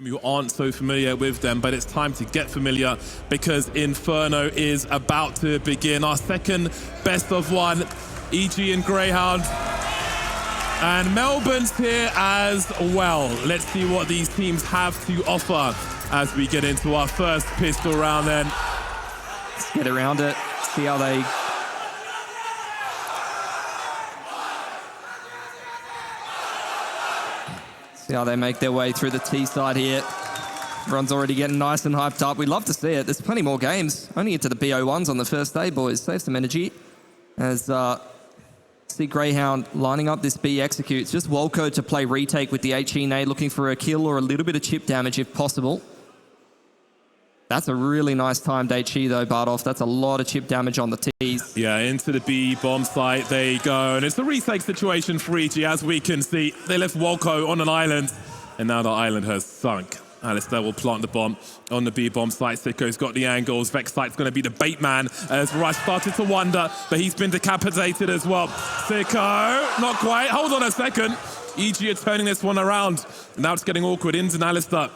you aren't so familiar with them, but it's time to get familiar because Inferno is about to begin. Our second best of one, EG and Grayhound. And Melbourne's here as well. Let's see what these teams have to offer as we get into our first pistol round then. Let's get around it, see how they... See how they make their way through the T side here. Everyone's already getting nice and hyped up. We'd love to see it. There's plenty more games. Only into the BO1s on the first day, boys. Save some energy. As see Grayhound lining up this B executes. Just Wolco to play retake with the HE nade, looking for a kill or a little bit of chip damage if possible. That's a really nice timed HE though, Bardoff. That's a lot of chip damage on the Ts. Yeah, into the B bomb site they go. And it's a retake situation for EG, as we can see. They left Wolco on an island, and now the island has sunk. Alistair will plant the bomb on the B bomb site. Sicko's got the angles. Vexite's going to be the bait man as Rush started to wonder, but he's been decapitated as well. Sicko, not quite. Hold on a second. EG are turning this one around. Now it's getting awkward. Ins and Alistair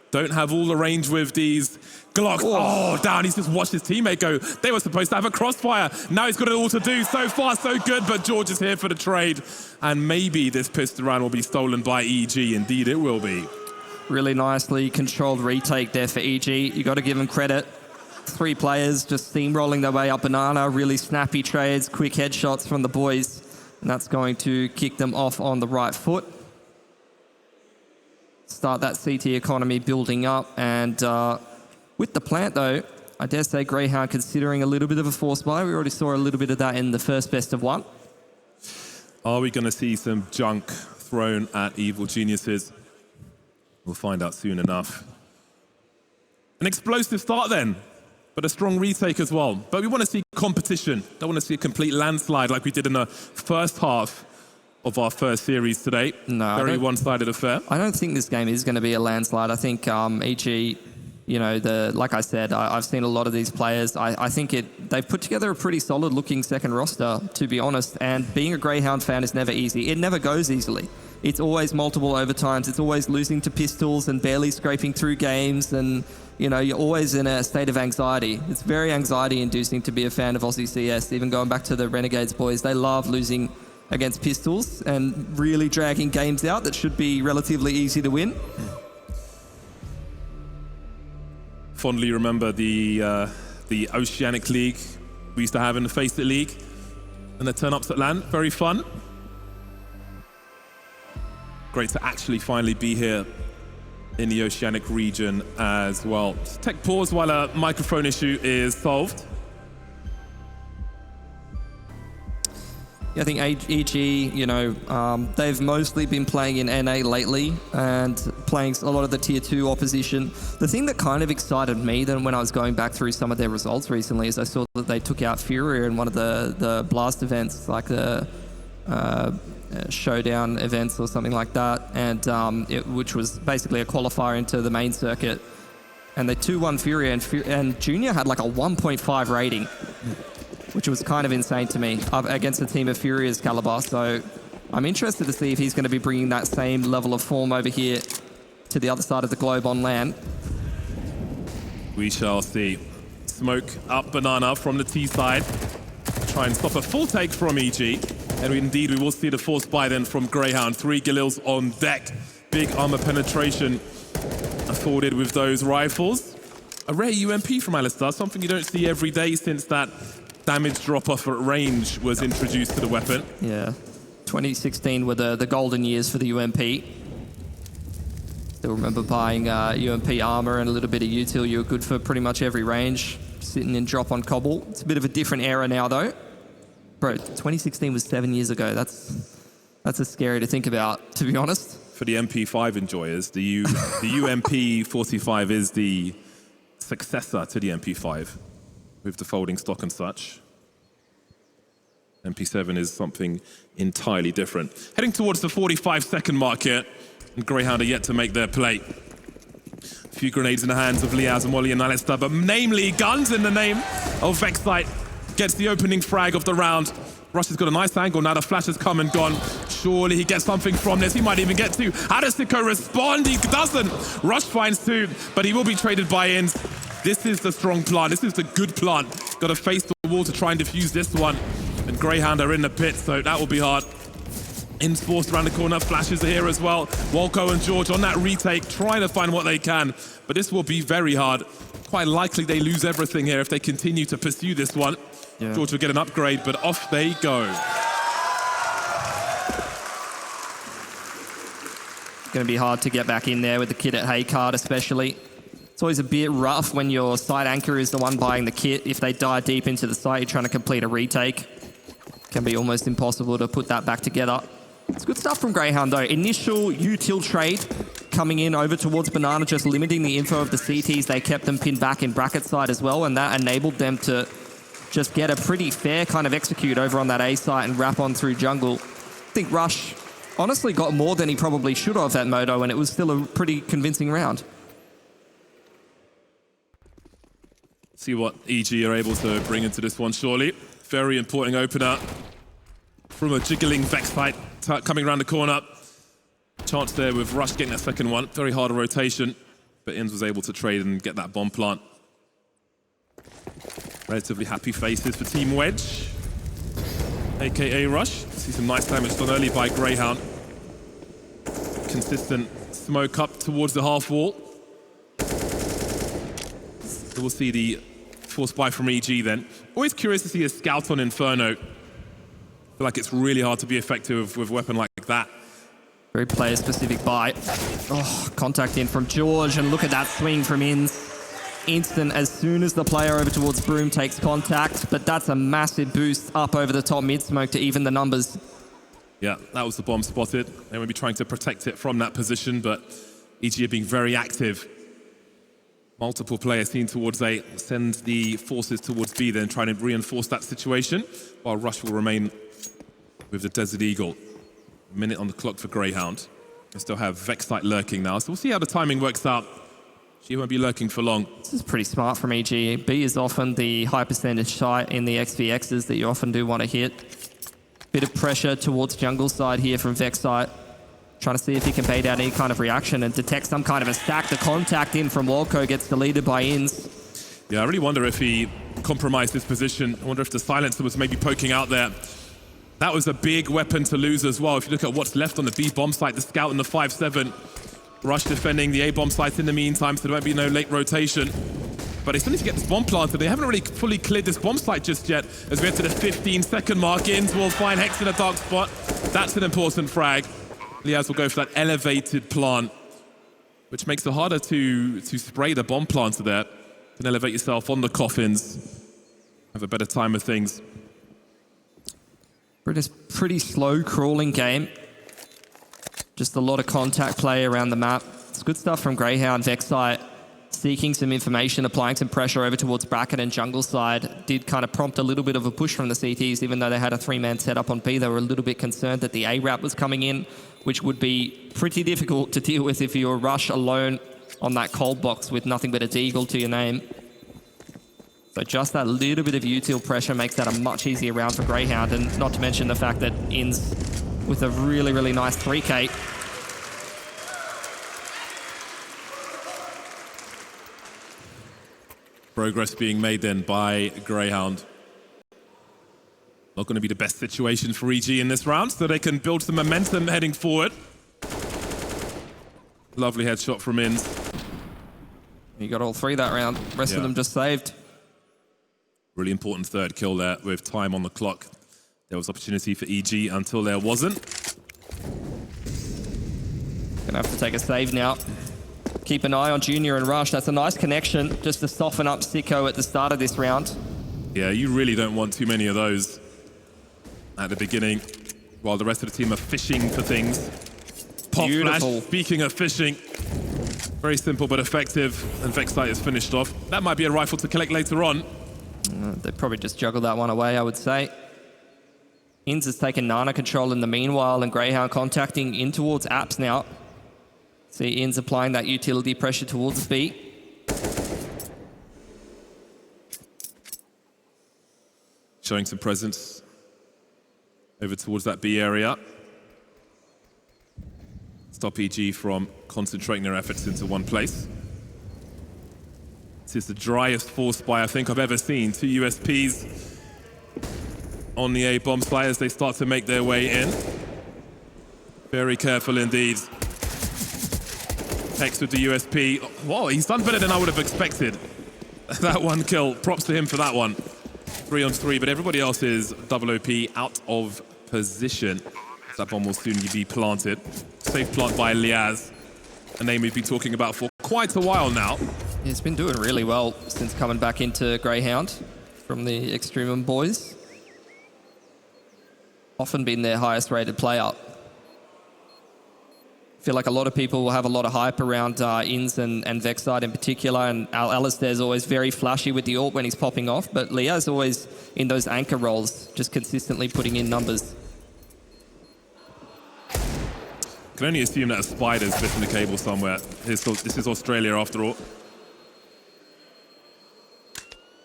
don't have all the range with these Glocks. Oh, down. He's just watched his teammate go. They were supposed to have a crossfire. Now he's got it all to do. So far, so good, but Jeorge is here for the trade. And maybe this pistol round will be stolen by EG. Indeed, it will be. Really nicely controlled retake there for EG. You got to give them credit. 3 players just steamrolling their way up banana. Really snappy trades, quick headshots from the boys. And that's going to kick them off on the right foot. Start that CT economy building up. And with the plant, though, I dare say Grayhound considering a little bit of a force buy. We already saw a little bit of that in the first best of one. Are we going to see some junk thrown at evil geniuses? We'll find out soon enough. An explosive start then, but a strong retake as well. But we want to see competition. Don't want to see a complete landslide like we did in the first half of our first series today. No, very one-sided affair. I don't think this game is going to be a landslide. I think EG, you know, like I said, I've seen a lot of these players. I think they've put together a pretty solid-looking second roster, to be honest. And being a Grayhound fan is never easy. It never goes easily. It's always multiple overtimes. It's always losing to pistols and barely scraping through games. And, you know, you're always in a state of anxiety. It's very anxiety-inducing to be a fan of Aussie CS. Even going back to the Renegades boys, they love losing against pistols and really dragging games out that should be relatively easy to win. Fondly remember the Oceanic League we used to have in the Face It League and the turn-ups at LAN. Very fun. Great to actually finally be here in the Oceanic region as well. Just take pause while a microphone issue is solved. Yeah, I think EG, you know, they've mostly been playing in NA lately and playing a lot of the tier 2 opposition. The thing that kind of excited me then when I was going back through some of their results recently is I saw that they took out Furia in one of the Blast events, like the Showdown events or something like that, and which was basically a qualifier into the main circuit. And they 2-1 Furia, and Junior had like a 1.5 rating, which was kind of insane to me, up against a team of Furia's caliber. So I'm interested to see if he's going to be bringing that same level of form over here to the other side of the globe on LAN. We shall see. Smoke up banana from the T side. Try and stop a full take from EG. And indeed, we will see the force buy then from Grayhound. 3 Galils on deck. Big armor penetration afforded with those rifles. A rare UMP from Alistair, something you don't see every day since that damage drop-off at range was introduced to the weapon. Yeah, 2016 were the golden years for the UMP. Still remember buying UMP armor and a little bit of util. You were good for pretty much every range, sitting in drop on cobble. It's a bit of a different era now, though. Bro, 2016 was 7 years ago. That's scary to think about, to be honest. For the MP5 enjoyers, the UMP 45 is the successor to the MP5 with the folding stock and such. MP7 is something entirely different. Heading towards the 45-second mark here, and Grayhound are yet to make their play. A few grenades in the hands of Liaz, Molly, and Alistair, but namely guns in the name of Vexite. Gets the opening frag of the round. Rush has got a nice angle now. The flash has come and gone. surely he gets something from this. He might even get two. How does Sicko respond? He doesn't. Rush finds two, but he will be traded by Ins. This is the strong plant. This is the good plant. Got to face the wall to try and defuse this one. And Grayhound are in the pit, so that will be hard. Ins forced around the corner. Flashes are here as well. Walco and Jeorge on that retake, trying to find what they can. But this will be very hard. Quite likely they lose everything here if they continue to pursue this one. Yeah. Jeorge will get an upgrade, but off they go. Going to be hard to get back in there with the kit at Haycard especially. It's always a bit rough when your site anchor is the one buying the kit. If they dive deep into the site, you're trying to complete a retake. Can be almost impossible to put that back together. It's good stuff from Grayhound though. Initial util trade coming in over towards Banana, just limiting the info of the CTs. They kept them pinned back in bracket side as well, and that enabled them to just get a pretty fair kind of execute over on that A site and wrap on through jungle. I think Rush honestly got more than he probably should have at Moto, and it was still a pretty convincing round. See what EG are able to bring into this one, surely. Very important opener from a jiggling Vex fight coming around the corner. Chance there with Rush getting that second one. Very hard rotation, but Ins was able to trade and get that bomb plant. Relatively happy faces for Team Wedge, aka Rush. See some nice damage done early by Grayhound. Consistent smoke up towards the half wall. So we'll see the force buy from EG then. Always curious to see a scout on Inferno. I feel like it's really hard to be effective with a weapon like that. Very player-specific buy. Oh, contact in from Jeorge, and look at that swing from Ins. Instant as soon as the player over towards Broom takes contact, but that's a massive boost up over the top mid-smoke to even the numbers. Yeah, that was the bomb spotted. They will be trying to protect it from that position, but EG are being very active. Multiple players seen towards A, send the forces towards B, then trying to reinforce that situation, while Rush will remain with the Desert Eagle. A minute on the clock for Grayhound. They still have Vex site lurking now, so we'll see how the timing works out. She won't be lurking for long. This is pretty smart from EG. B is often the high percentage site in the XVXs that you often do want to hit. Bit of pressure towards jungle side here from Vex site. Trying to see if he can bait out any kind of reaction and detect some kind of a stack. The contact in from Walco gets deleted by Ins. Yeah, I really wonder if he compromised his position. I wonder if the silencer was maybe poking out there. That was a big weapon to lose as well. If you look at what's left on the B bomb site, the scout and the 5-7. Rush defending the A bomb site in the meantime, so there won't be no late rotation. But they still need to get this bomb planted. They haven't really fully cleared this bomb site just yet. As we get to the 15-second mark, Ins will find Hex in a dark spot. That's an important frag. Liaz will go for that elevated plant, which makes it harder to spray the bomb planter there. You can elevate yourself on the coffins, have a better time of things. Pretty slow crawling game. Just a lot of contact play around the map. It's good stuff from Grayhound. Vex site seeking some information, applying some pressure over towards bracket and jungle side. Did kind of prompt a little bit of a push from the CTs, even though they had a 3-man setup on B. They were a little bit concerned that the A-Rap was coming in, which would be pretty difficult to deal with if you're Rush alone on that cold box with nothing but a Deagle to your name. So just that little bit of util pressure makes that a much easier round for Grayhound, and not to mention the fact that Ins with a really, really nice 3K. Progress being made then by Grayhound. Not going to be the best situation for EG in this round, so they can build some momentum heading forward. Lovely headshot from Ins. You got all three that round. Rest of them just saved. Really important third kill there with time on the clock. There was opportunity for EG until there wasn't. Gonna have to take a save now. Keep an eye on Junior and Rush. That's a nice connection just to soften up Sicko at the start of this round. Yeah, you really don't want too many of those at the beginning while the rest of the team are fishing for things. Pop flash, speaking of fishing, very simple but effective, and Vex site is finished off. That might be a rifle to collect later on. They probably just juggled that one away, I would say. Ins has taken Nana control in the meanwhile, and Grayhound contacting in towards Apps now. See Ins applying that utility pressure towards B. Showing some presence over towards that B area. stop EG from concentrating their efforts into one place. This is the driest force buy I think I've ever seen. 2 USPs on the A bomb site as they start to make their way in. Very careful indeed. Hex with the USP. Whoa, he's done better than I would have expected. That one kill, props to him for that one. 3 on 3, but everybody else is double OP out of position. That bomb will soon be planted. Safe plant by Liaz, a name we've been talking about for quite a while now. He's been doing really well since coming back into Grayhound from the Extremum boys. Often been their highest rated player. I feel like a lot of people will have a lot of hype around Inns and Vexite in particular, and Alistair's always very flashy with the ult when he's popping off, but Liaz always in those anchor roles, just consistently putting in numbers. Can only assume that a spider's bitten the cable somewhere. This is Australia after all.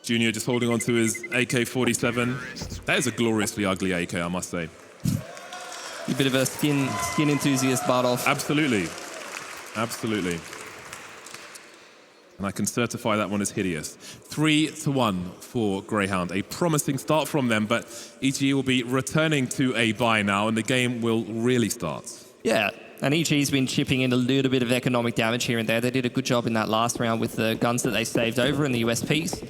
Junior just holding on to his AK-47. That is a gloriously ugly AK, I must say. A bit of a skin enthusiast, Bardolph. Absolutely. Absolutely. And I can certify that one is hideous. 3-1 for Grayhound. A promising start from them, but EG will be returning to a bye now, and the game will really start. Yeah, and EG's been chipping in a little bit of economic damage here and there. They did a good job in that last round with the guns that they saved over and the USPs.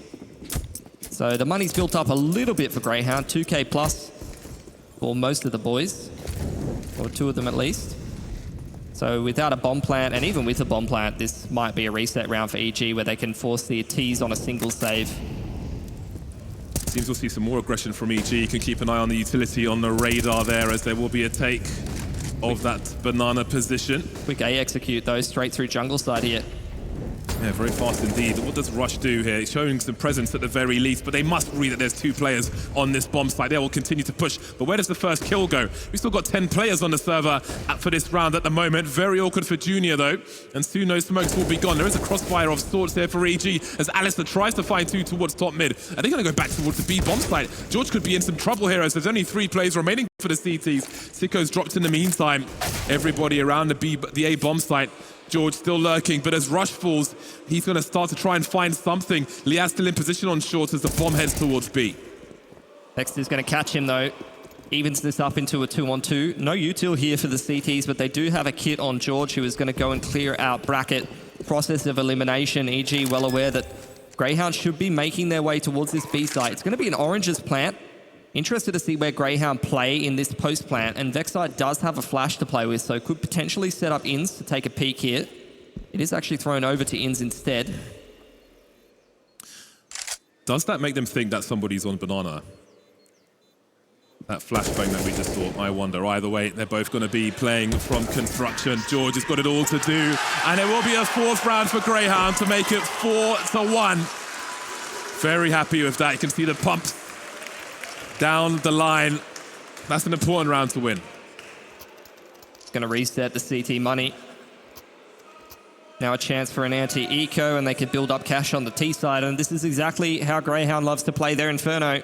So the money's built up a little bit for Grayhound, 2K plus for most of the boys, or 2 of them at least. So without a bomb plant, and even with a bomb plant, this might be a reset round for EG where they can force the T's on a single save. Seems we'll see some more aggression from EG. You can keep an eye on the utility on the radar there, as there will be a take of that banana position. Quick A execute though, straight through jungle side here. Yeah, very fast indeed. What does Rush do here? He's showing some presence at the very least, but they must read that there's 2 players on this bomb site. They will continue to push, but where does the first kill go? We've still got 10 players on the server for this round at the moment. Very awkward for Junior though, and soon those smokes will be gone. There is a crossfire of sorts here for EG as Alistair tries to find 2 towards top mid. Are they going to go back towards the B bomb site? Jeorge could be in some trouble here as there's only 3 players remaining for the CTs. Sicko's dropped in the meantime. Everybody around the A bomb site. Jeorge still lurking, but as Rush falls, he's going to start to try and find something. Liaz still in position on short as the bomb heads towards B. HexT is going to catch him though. Evens this up into a 2-on-2. No util here for the CTs, but they do have a kit on Jeorge who is going to go and clear out bracket. Process of elimination. EG well aware that Grayhound should be making their way towards this B site. It's going to be an Oranges plant. Interested to see where Grayhound play in this post plant, and Vexite does have a flash to play with, so could potentially set up Inns to take a peek here. It is actually thrown over to Inns instead. Does that make them think that somebody's on banana? That flashbang that we just saw, I wonder. Either way, they're both going to be playing from construction. Jeorge has got it all to do, and it will be a 4th round for Grayhound to make it 4-1. Very happy with that. You can see the pumps down the line. That's an important round to win. Going to reset the CT money. Now a chance for an anti-eco, and they could build up cash on the T side, and this is exactly how Grayhound loves to play their Inferno.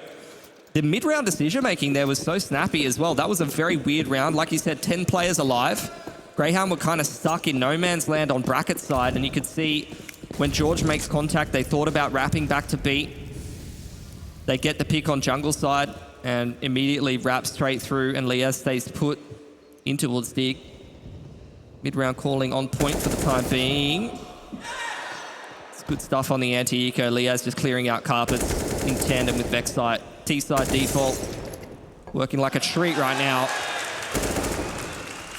The mid-round decision-making there was so snappy as well. That was a very weird round. Like you said, 10 players alive. Grayhound were kind of stuck in no man's land on bracket side, and you could see when Jeorge makes contact, they thought about wrapping back to B. They get the pick on jungle side and immediately wrap straight through, and Liaz stays put in towards Dig. Mid-round calling on point for the time being. It's good stuff on the anti-eco. Liaz just clearing out carpets in tandem with Vexite. T-side default. Working like a treat right now.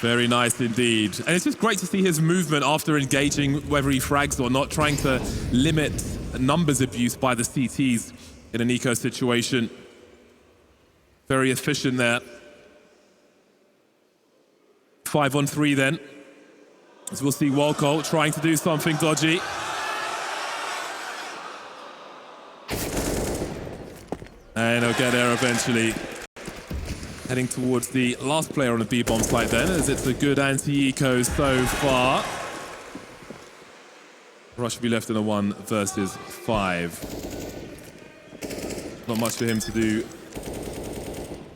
Very nice indeed. And it's just great to see his movement after engaging, whether he frags or not, trying to limit numbers abuse by the CTs in an eco situation. Very efficient there. 5-on-3 then. As we'll see Walco trying to do something dodgy. And he'll get there eventually. Heading towards the last player on the B-bomb site then, as it's a good anti-eco so far. Rush will be left in a 1 versus 5. Not much for him to do.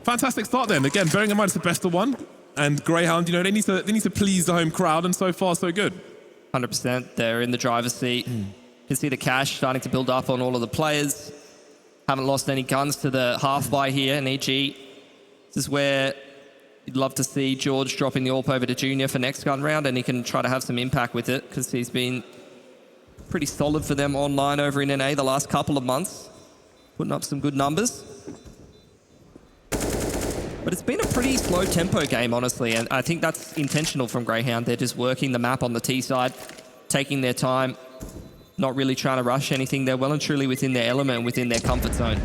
Fantastic start then. Again, bearing in mind it's the best of 1. And Grayhound, you know, they need to please the home crowd, and so far so good. 100%. They're in the driver's seat. You can see the cash starting to build up on all of the players. Haven't lost any guns to the half buy here in EG. This is where you'd love to see Jeorge dropping the AWP over to Junior for next gun round, and he can try to have some impact with it because he's been pretty solid for them online over in NA the last couple of months, putting up some good numbers. But it's been a pretty slow tempo game, honestly, and I think that's intentional from Grayhound. They're just working the map on the T side, taking their time, not really trying to rush anything. They're well and truly within their element, within their comfort zone.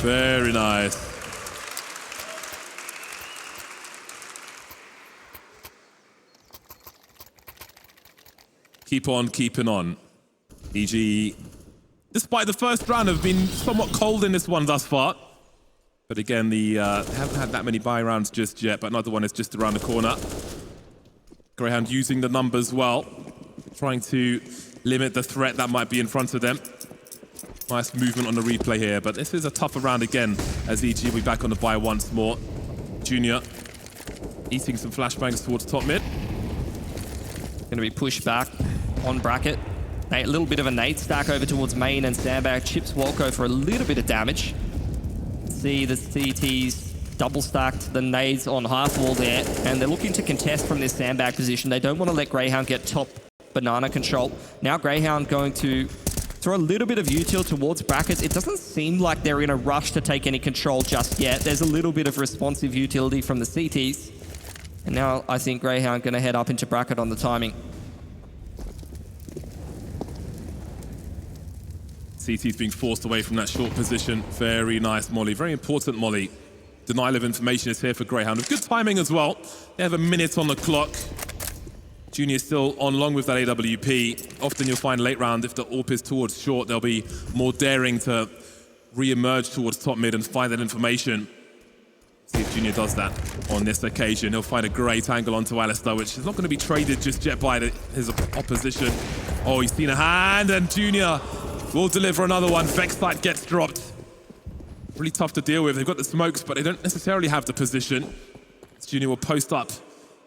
Very nice. Keep on keeping on. EG, despite the first round, have been somewhat cold in this one thus far. But again, they haven't had that many buy rounds just yet, but another one is just around the corner. Grayhound using the numbers well, trying to limit the threat that might be in front of them. Nice movement on the replay here, but this is a tougher round again as EG will be back on the buy once more. Junior eating some flashbangs towards top mid. Going to be pushed back on bracket. A little bit of a nade stack over towards main, and Sandbag chips Walco for a little bit of damage. See the CTs double stacked the nades on half wall there, and they're looking to contest from this Sandbag position. They don't want to let Grayhound get top banana control. Now Grayhound going to throw a little bit of util towards brackets. It doesn't seem like they're in a rush to take any control just yet. There's a little bit of responsive utility from the CTs. And now I think Grayhound going to head up into bracket on the timing. CT's being forced away from that short position. Very nice molly, very important molly. Denial of information is here for Grayhound with good timing as well. They have a minute on the clock. Junior still on long with that AWP. Often you'll find late round, if the AWP is towards short, they'll be more daring to re-emerge towards top mid and find that information. See if Junior does that on this occasion. He'll find a great angle onto Alistair, which is not going to be traded just yet by his opposition. Oh, he's seen a hand, and Junior will deliver another one. HexT gets dropped. Really tough to deal with. They've got the smokes, but they don't necessarily have the position. Junior will post up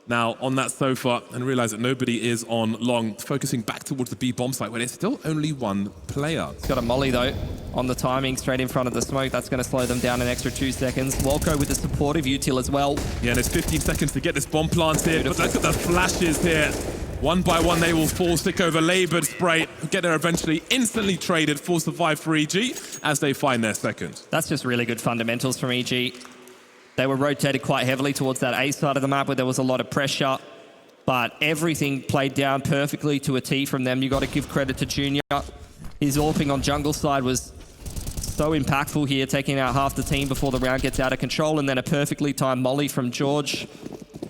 now on that sofa and realize that nobody is on long, focusing back towards the B bomb site where there's still only one player. He's got a molly though on the timing straight in front of the smoke. That's going to slow them down an extra 2 seconds. Walco with the supportive util as well. Yeah, and there's 15 seconds to get this bomb planted. Beautiful. But look at the flashes here. One by one, they will fall, stick over labored spray, get there eventually, instantly traded, full survive for EG as they find their second. That's just really good fundamentals from EG. They were rotated quite heavily towards that A side of the map where there was a lot of pressure, but everything played down perfectly to a T from them. You got to give credit to Junior. His AWPing on jungle side was so impactful here, taking out half the team before the round gets out of control, and then a perfectly timed molly from Jeorge.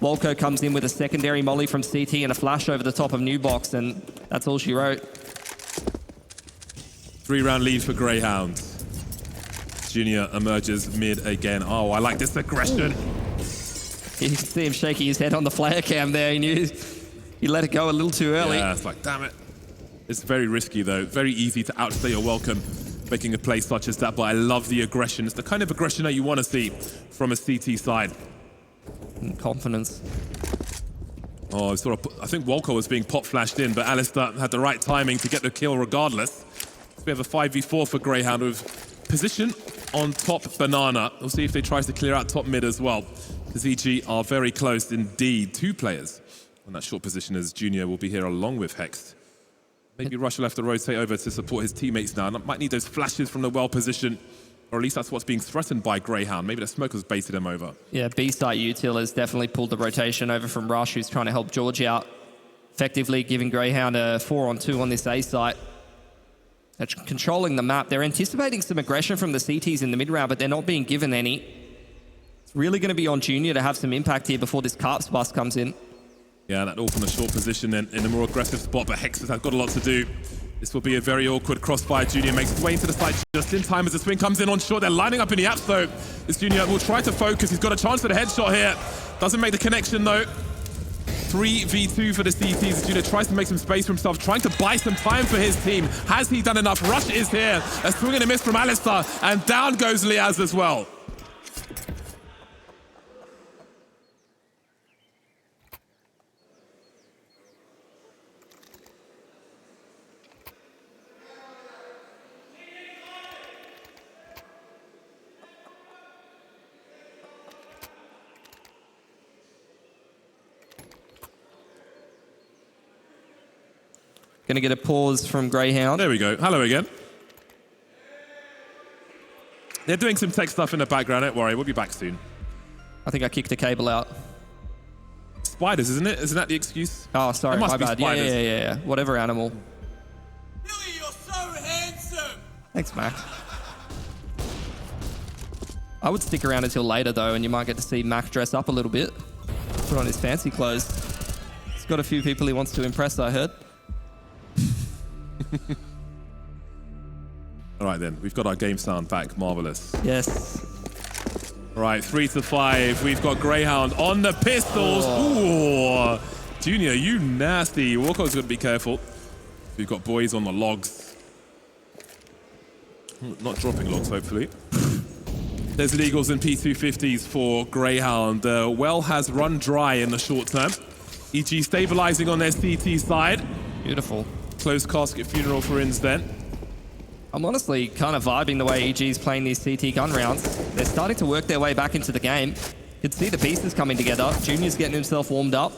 Walco comes in with a secondary molly from CT and a flash over the top of New Box, and that's all she wrote. 3-round lead for Grayhound. Junior emerges mid again. Oh, I like this aggression. You can see him shaking his head on the flare cam there. He knew he let it go a little too early. Yeah, it's like, damn it. It's very risky, though. Very easy to outstay your welcome, making a play such as that, but I love the aggression. It's the kind of aggression that you want to see from a CT side. And confidence. Oh, I think Walco was being pop flashed in, but Alistair had the right timing to get the kill regardless. So we have a 5v4 for Grayhound with position on top banana. We'll see if they try to clear out top mid as well, because EG are very close indeed. 2 players on that short position as Junior will be here along with HexT. Maybe Rush will have to rotate over to support his teammates now. And might need those flashes from the well position, or at least that's what's being threatened by Grayhound. Maybe the smoke has baited him over. Yeah, B-site util has definitely pulled the rotation over from Rush, who's trying to help Jeorge out, effectively giving Grayhound a 4-on-2 on this A site. They're controlling the map. They're anticipating some aggression from the CTs in the mid-round, but they're not being given any. It's really going to be on Junior to have some impact here before this Carps bus comes in. Yeah, that all from a short position then in a more aggressive spot, but HexT has got a lot to do. This will be a very awkward crossfire. Junior makes his way into the site just in time as the swing comes in on short. They're lining up in the apps though. This Junior will try to focus. He's got a chance for the headshot here. Doesn't make the connection though. 3v2 for the CTs. Junior tries to make some space for himself, trying to buy some time for his team. Has he done enough? Rush is here. A swing and a miss from Alistair, and down goes Liaz as well. Going to get a pause from Grayhound. There we go. Hello again. They're doing some tech stuff in the background. Don't worry, we'll be back soon. I think I kicked a cable out. Spiders, isn't it? Isn't that the excuse? Oh, sorry, my bad. Spiders. Yeah. Whatever animal. Billy, you're so handsome! Thanks, Mac. I would stick around until later, though, and you might get to see Mac dress up a little bit. Put on his fancy clothes. He's got a few people he wants to impress, I heard. All right, then. We've got our game sound back. Marvelous. Yes. All right, 3-5. We've got Grayhound on the pistols. Ooh. Junior, you nasty. Walko's going to be careful. We've got boys on the logs. Not dropping logs, hopefully. There's legals and P250s for Grayhound. Well has run dry in the short term. EG stabilizing on their CT side. Beautiful. Closed casket funeral for Inns then. I'm honestly kind of vibing the way EG's playing these CT gun rounds. They're starting to work their way back into the game. You can see the pieces coming together. Junior's getting himself warmed up.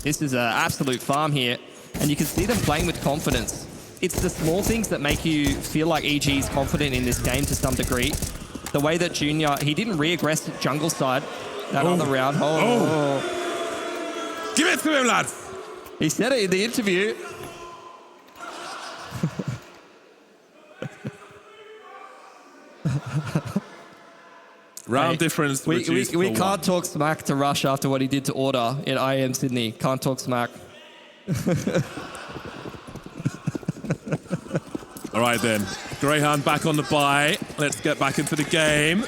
This is an absolute farm here, and you can see them playing with confidence. It's the small things that make you feel like EG's confident in this game to some degree. The way that Junior, he didn't re-aggress jungle side that other round. Give it to him, lads. He said it in the interview. Round difference. We can't talk smack to Rush after what he did to Order in IM Sydney. Can't talk smack. All right, then. Grayhound back on the bye. Let's get back into the game.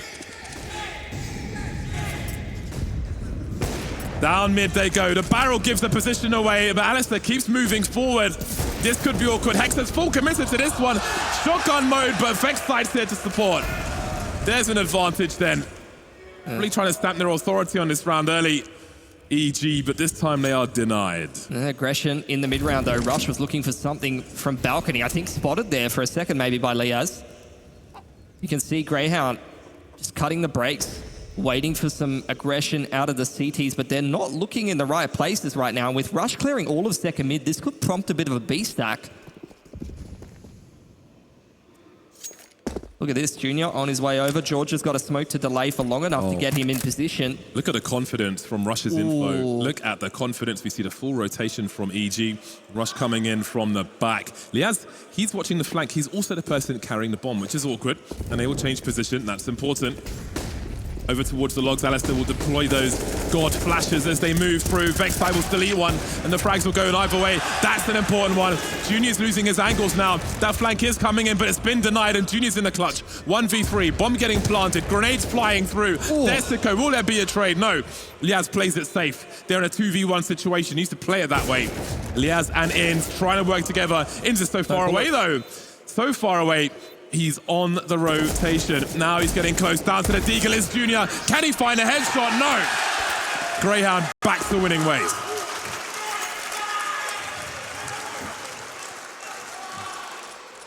Down mid they go. The barrel gives the position away, but Alistair keeps moving forward. This could be awkward. Hex is full committed to this one. Shotgun mode, but Vexside's there to support. There's an advantage then. Really trying to stamp their authority on this round early, EG, but this time they are denied. Aggression in the mid-round, though. Rush was looking for something from balcony. I think spotted there for a second, maybe by Liaz. You can see Grayhound just cutting the brakes, waiting for some aggression out of the CTs, but they're not looking in the right places right now. With Rush clearing all of second mid, this could prompt a bit of a B stack. Look at this, Junior on his way over. Jeorge has got a smoke to delay for long enough to get him in position. Look at the confidence from Rush's info. Look at the confidence. We see the full rotation from EG. Rush coming in from the back. Liaz, he's watching the flank. He's also the person carrying the bomb, which is awkward. And they will change position. That's important. Over towards the logs, Alistair will deploy those God flashes as they move through. Vexside will delete one, and the frags will go in either way. That's an important one. Junior's losing his angles now. That flank is coming in, but it's been denied, and Junior's in the clutch. 1v3, bomb getting planted, grenades flying through. There's Sicko. Will there be a trade? No. Liaz plays it safe. They're in a 2v1 situation. He needs to play it that way. Liaz and Inns trying to work together. Inns is so far away, though. So far away. He's on the rotation. Now he's getting close down to the Deagle. Is Junior. Can he find a headshot? No. Grayhound back to winning ways.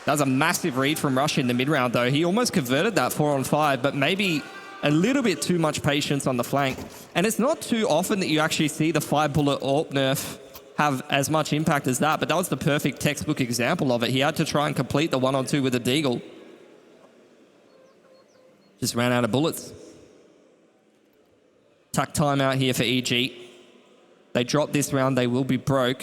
That was a massive read from Rush in the mid-round, though. He almost converted that 4-on-5, but maybe a little bit too much patience on the flank. And it's not too often that you actually see the 5-bullet AWP nerf have as much impact as that, but that was the perfect textbook example of it. He had to try and complete the 1-on-2 with a Deagle. Just ran out of bullets. Tuck time out here for EG. They drop this round, they will be broke.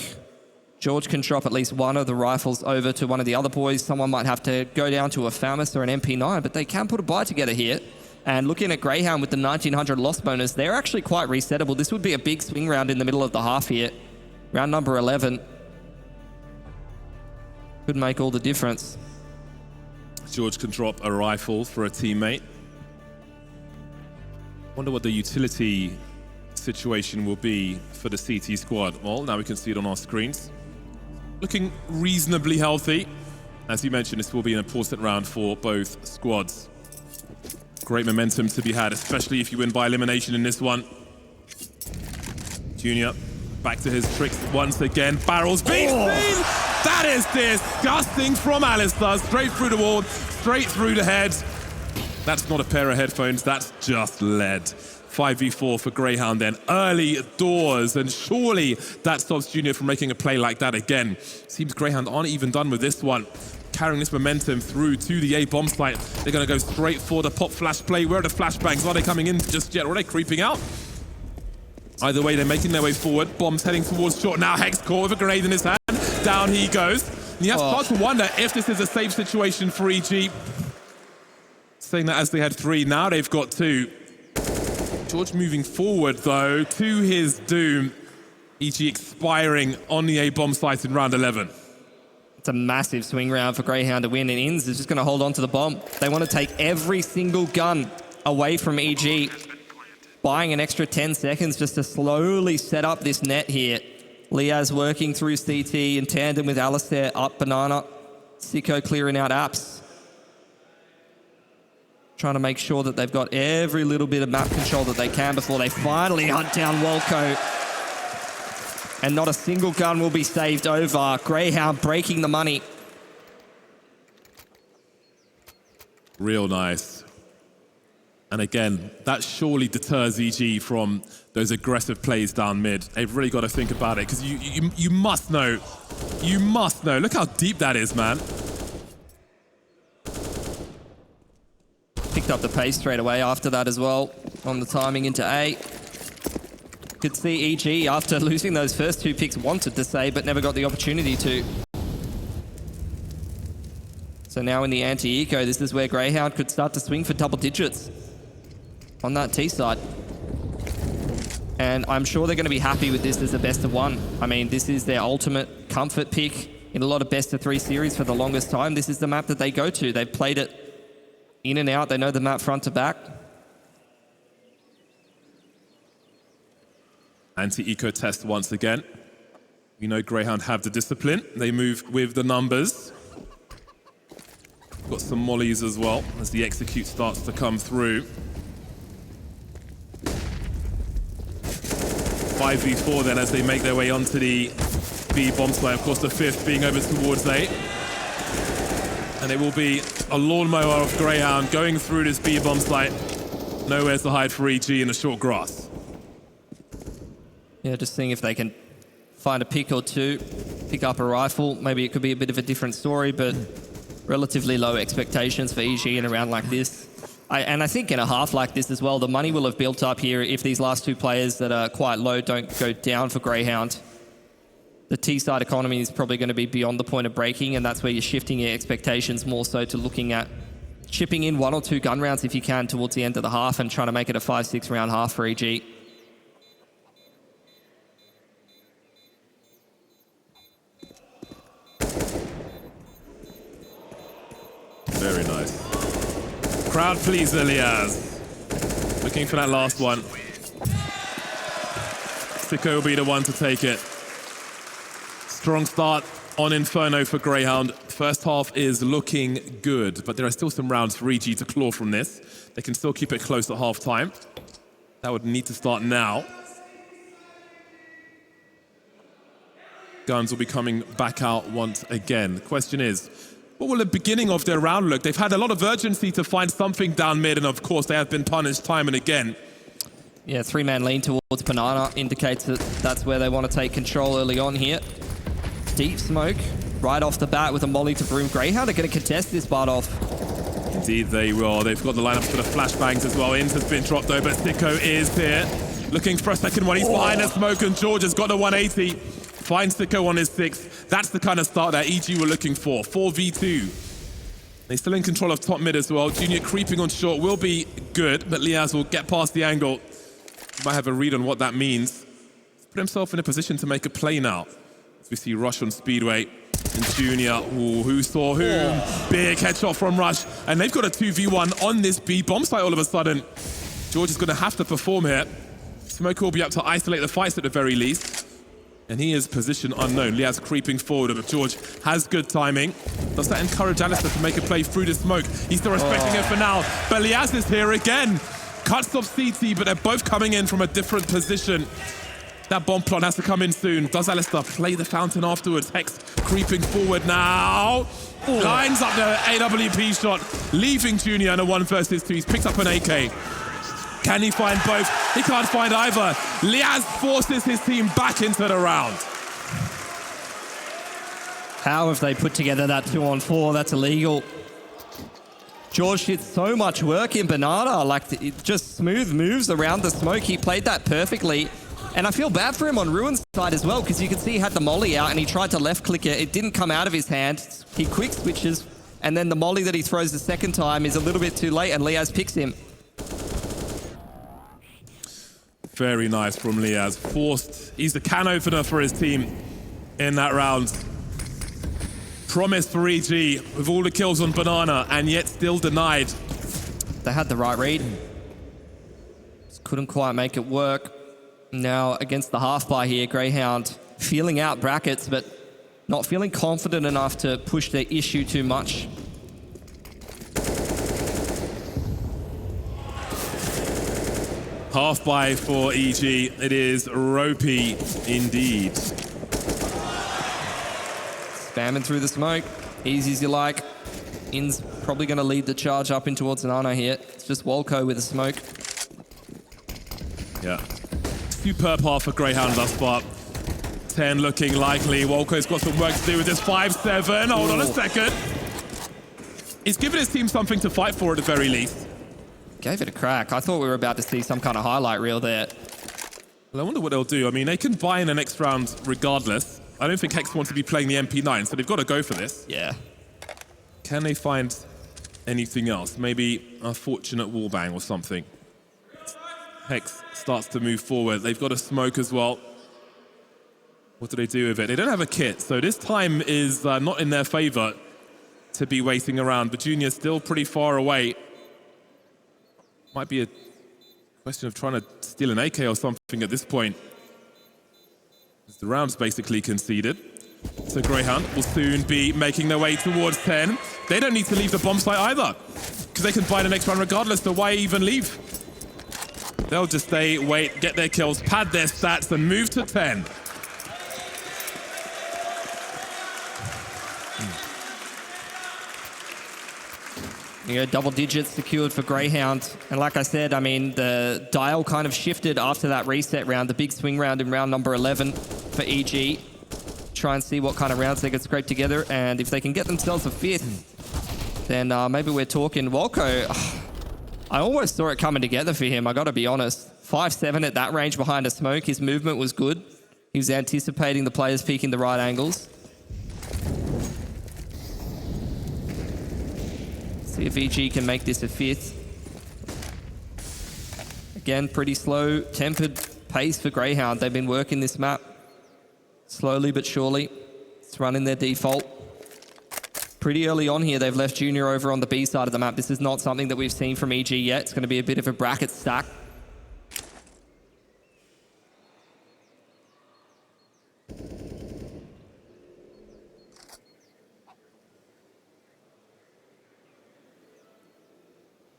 Jeorge can drop at least one of the rifles over to one of the other boys. Someone might have to go down to a FAMAS or an MP9, but they can put a buy together here. And looking at Grayhound with the 1900 loss bonus, they're actually quite resettable. This would be a big swing round in the middle of the half here. Round number 11. Could make all the difference. Jeorge can drop a rifle for a teammate. Wonder what the utility situation will be for the CT squad. Well, now we can see it on our screens. Looking reasonably healthy. As you mentioned, this will be an important round for both squads. Great momentum to be had, especially if you win by elimination in this one. Junior back to his tricks once again. Barrels being seen. That is disgusting from Alistair. Straight through the wall, straight through the head. That's not a pair of headphones, that's just lead. 5v4 for Grayhound then, early doors, and surely that stops Junior from making a play like that again. Seems Grayhound aren't even done with this one. Carrying this momentum through to the A bomb site. They're gonna go straight for the pop flash play. Where are the flashbangs? Are they coming in just yet? Or are they creeping out? Either way, they're making their way forward. Bombs heading towards short. Now Hex caught with a grenade in his hand. Down he goes. And you have to start to wonder if this is a safe situation for EG. Saying that as they had 3, now they've got 2. Jeorge moving forward though to his doom. EG expiring on the A bomb site in round 11. It's a massive swing round for Grayhound to win, and Inns is just going to hold on to the bomb. They want to take every single gun away from EG, buying an extra 10 seconds just to slowly set up this net here. Liaz working through CT in tandem with Alistair up banana. Sicko clearing out apps. Trying to make sure that they've got every little bit of map control that they can before they finally hunt down Wolko. And not a single gun will be saved over. Grayhound breaking the money. Real nice. And again, that surely deters EG from those aggressive plays down mid. They've really got to think about it, because you must know. You must know. Look how deep that is, man. Picked up the pace straight away after that as well on the timing into A. Could see EG, after losing those first 2 picks, wanted to say, but never got the opportunity to. So now in the anti-eco, this is where Grayhound could start to swing for double digits on that T side. And I'm sure they're going to be happy with this as a best of 1. I mean, this is their ultimate comfort pick in a lot of best of 3 series for the longest time. This is the map that they go to. They've played it in and out. They know the map front to back. Anti-eco test once again. We know Grayhound have the discipline. They move with the numbers. Got some mollies as well as the execute starts to come through. 5v4 then as they make their way onto the B bomb site. Of course, the 5th being over towards A. And it will be a lawnmower of Grayhound going through this B bomb site. Nowhere to hide for EG in the short grass. Yeah, just seeing if they can find a pick or 2, pick up a rifle. Maybe it could be a bit of a different story, but relatively low expectations for EG in a round like this. And I think in a half like this as well, the money will have built up here if these last 2 players that are quite low don't go down for Grayhound. The T-side economy is probably going to be beyond the point of breaking, and that's where you're shifting your expectations more so to looking at chipping in 1 or 2 gun rounds if you can towards the end of the half and trying to make it a 5-6 round half for EG. Very nice. Crowd pleaser, Liaz. Looking for that last one. Sicko will be the one to take it. Strong start on Inferno for Grayhound. First half is looking good, but there are still some rounds for EG to claw from this. They can still keep it close at half time. That would need to start now. Guns will be coming back out once again. The question is, what will the beginning of their round look? They've had a lot of urgency to find something down mid, and of course they have been punished time and again. Yeah, 3-man lean towards Banana indicates that that's where they want to take control early on here. Deep smoke right off the bat with a molly to Broom. Grayhound are going to contest this part off. Indeed they will. They've got the lineups for the flashbangs as well. Int has been dropped over. Sicko is here. Looking for a second one. He's behind the smoke, and Jeorge has got a 180. Finds Sicko on his 6th. That's the kind of start that EG were looking for. 4v2. They're still in control of top mid as well. Junior creeping on short will be good, but Liaz will get past the angle. Might have a read on what that means. He's put himself in a position to make a play now. As we see Rush on Speedway. And Junior, ooh, who saw whom? Big headshot from Rush. And they've got a 2v1 on this B bomb site all of a sudden. Jeorge is going to have to perform here. Smoke will be up to isolate the fights at the very least. And he is position unknown. Liaz creeping forward, but Jeorge has good timing. Does that encourage Alistair to make a play through the smoke? He's still respecting it for now. But Liaz is here again. Cuts off CT, but they're both coming in from a different position. That bomb plant has to come in soon. Does Alistair play the fountain afterwards? Hex creeping forward now. Lines up the AWP shot, leaving Junior in a 1 versus 2. He's picked up an AK. Can he find both? He can't find either. Liaz forces his team back into the round. How have they put together that 2-on-4? That's illegal. Jeorge did so much work in Banana, like just smooth moves around the smoke. He played that perfectly. And I feel bad for him on Ruin's side as well, because you can see he had the molly out and he tried to left click it. It didn't come out of his hand. He quick switches, and then the molly that he throws the second time is a little bit too late, and Liaz picks him. Very nice from Liaz. He's the can opener for his team in that round. Promised for EG with all the kills on Banana, and yet still denied. They had the right read. Just couldn't quite make it work. Now against the half bar here, Grayhound feeling out brackets, but not feeling confident enough to push their issue too much. Half by for EG. It is ropey indeed. Spamming through the smoke. Easy as you like. In's probably going to lead the charge up in towards Nano here. It's just Wolko with the smoke. Yeah. Superb half for Grayhound thus far. 10 looking likely. Wolko's got some work to do with this 5-7. Hold on a second. He's given his team something to fight for at the very least. Gave it a crack. I thought we were about to see some kind of highlight reel there. Well, I wonder what they'll do. I mean, they can buy in the next round regardless. I don't think Hex wants to be playing the MP9, so they've got to go for this. Yeah. Can they find anything else? Maybe a fortunate wallbang or something. Hex starts to move forward. They've got a smoke as well. What do they do with it? They don't have a kit, so this time is not in their favor to be waiting around. But Junior's still pretty far away. Might be a question of trying to steal an AK or something at this point. The round's basically conceded. So Grayhound will soon be making their way towards 10. They don't need to leave the bomb site either, because they can buy the next round regardless, so why even leave? They'll just stay, wait, get their kills, pad their stats, and move to 10. Double digits secured for Grayhound. And like I said, I mean, the dial kind of shifted after that reset round, the big swing round in round number 11 for EG. Try and see what kind of rounds they can scrape together. And if they can get themselves a 5th, then maybe we're talking. Wolko, I almost saw it coming together for him, I got to be honest. 5-7 at that range behind a smoke. His movement was good. He was anticipating the players peeking the right angles. See if EG can make this a 5th. Again, pretty slow, tempered pace for Grayhound. They've been working this map slowly but surely. It's running their default. Pretty early on here, they've left Junior over on the B side of the map. This is not something that we've seen from EG yet. It's going to be a bit of a bracket stack.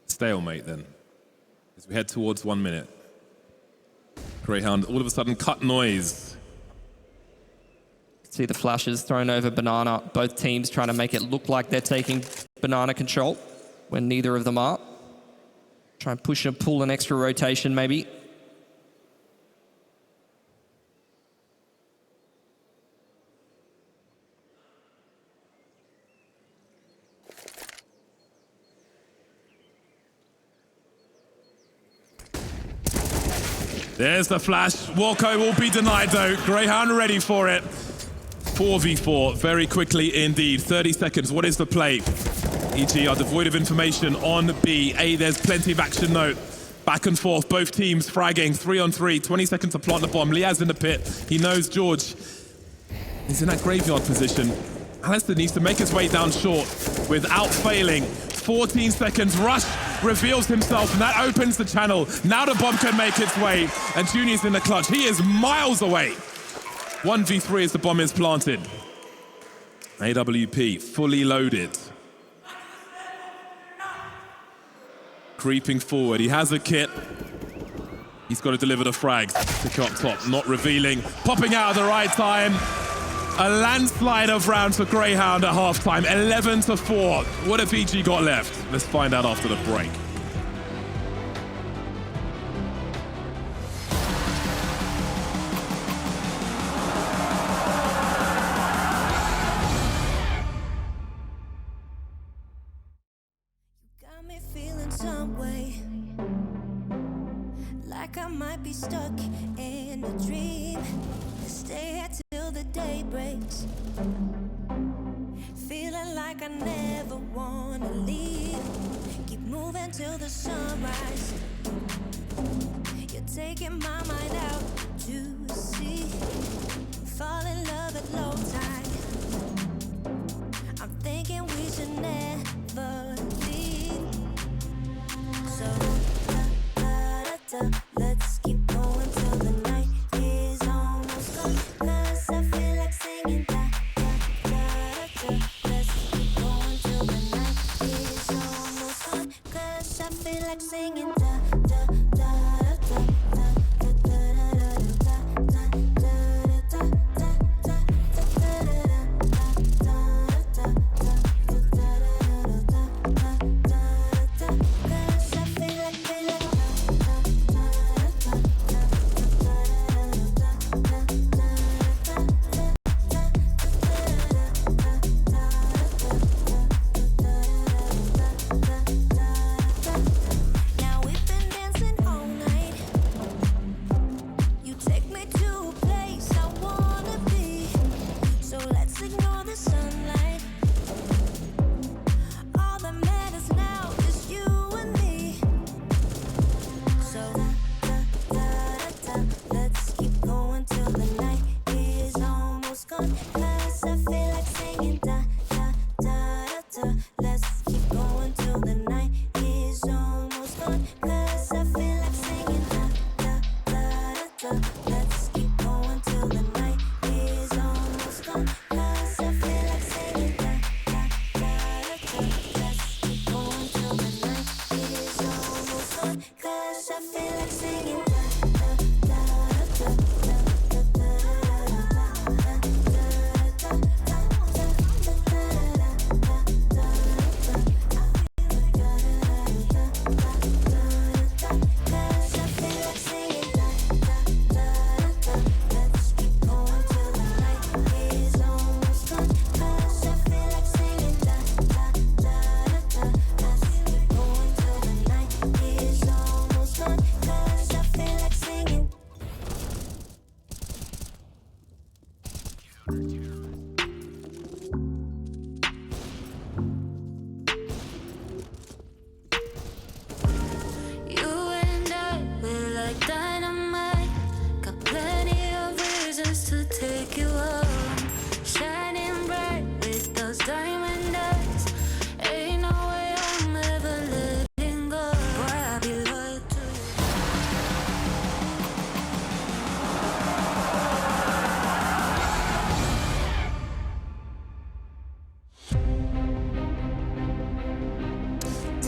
Stalemate then, as we head towards 1 minute. Grayhound all of a sudden cut noise. See the flashes thrown over Banana. Both teams trying to make it look like they're taking Banana control when neither of them are. Try and push and pull an extra rotation maybe. There's the flash. Wolko will be denied though. Grayhound ready for it. 4v4 very quickly indeed. 30 seconds. What is the play? EG are devoid of information on B. A, there's plenty of action note. Back and forth, both teams fragging 3-on-3. 20 seconds to plant the bomb. Liaz in the pit. He knows Jeorge is in that graveyard position. Alistair needs to make his way down short without failing. 14 seconds. Rush reveals himself, and that opens the channel. Now the bomb can make its way, and Junior's in the clutch. He is miles away. 1v3 as the bomb is planted. AWP fully loaded. Creeping forward. He has a kit. He's got to deliver the frags to come up top, not revealing, popping out at the right time. A landslide of rounds for Grayhound at halftime, 11-4. What have EG got left? Let's find out after the break. Got me feeling some way, like I might be stuck in a dream. Stay here till the day breaks, feeling like I never wanna leave. Keep moving till the sunrise. You're taking my mind out to sea. Fall in love at low tide. I'm thinking we should never leave. So let's keep going till the night is almost gone. 'Cause I feel like singing Let's keep going till the night is almost gone. 'Cause I feel like singing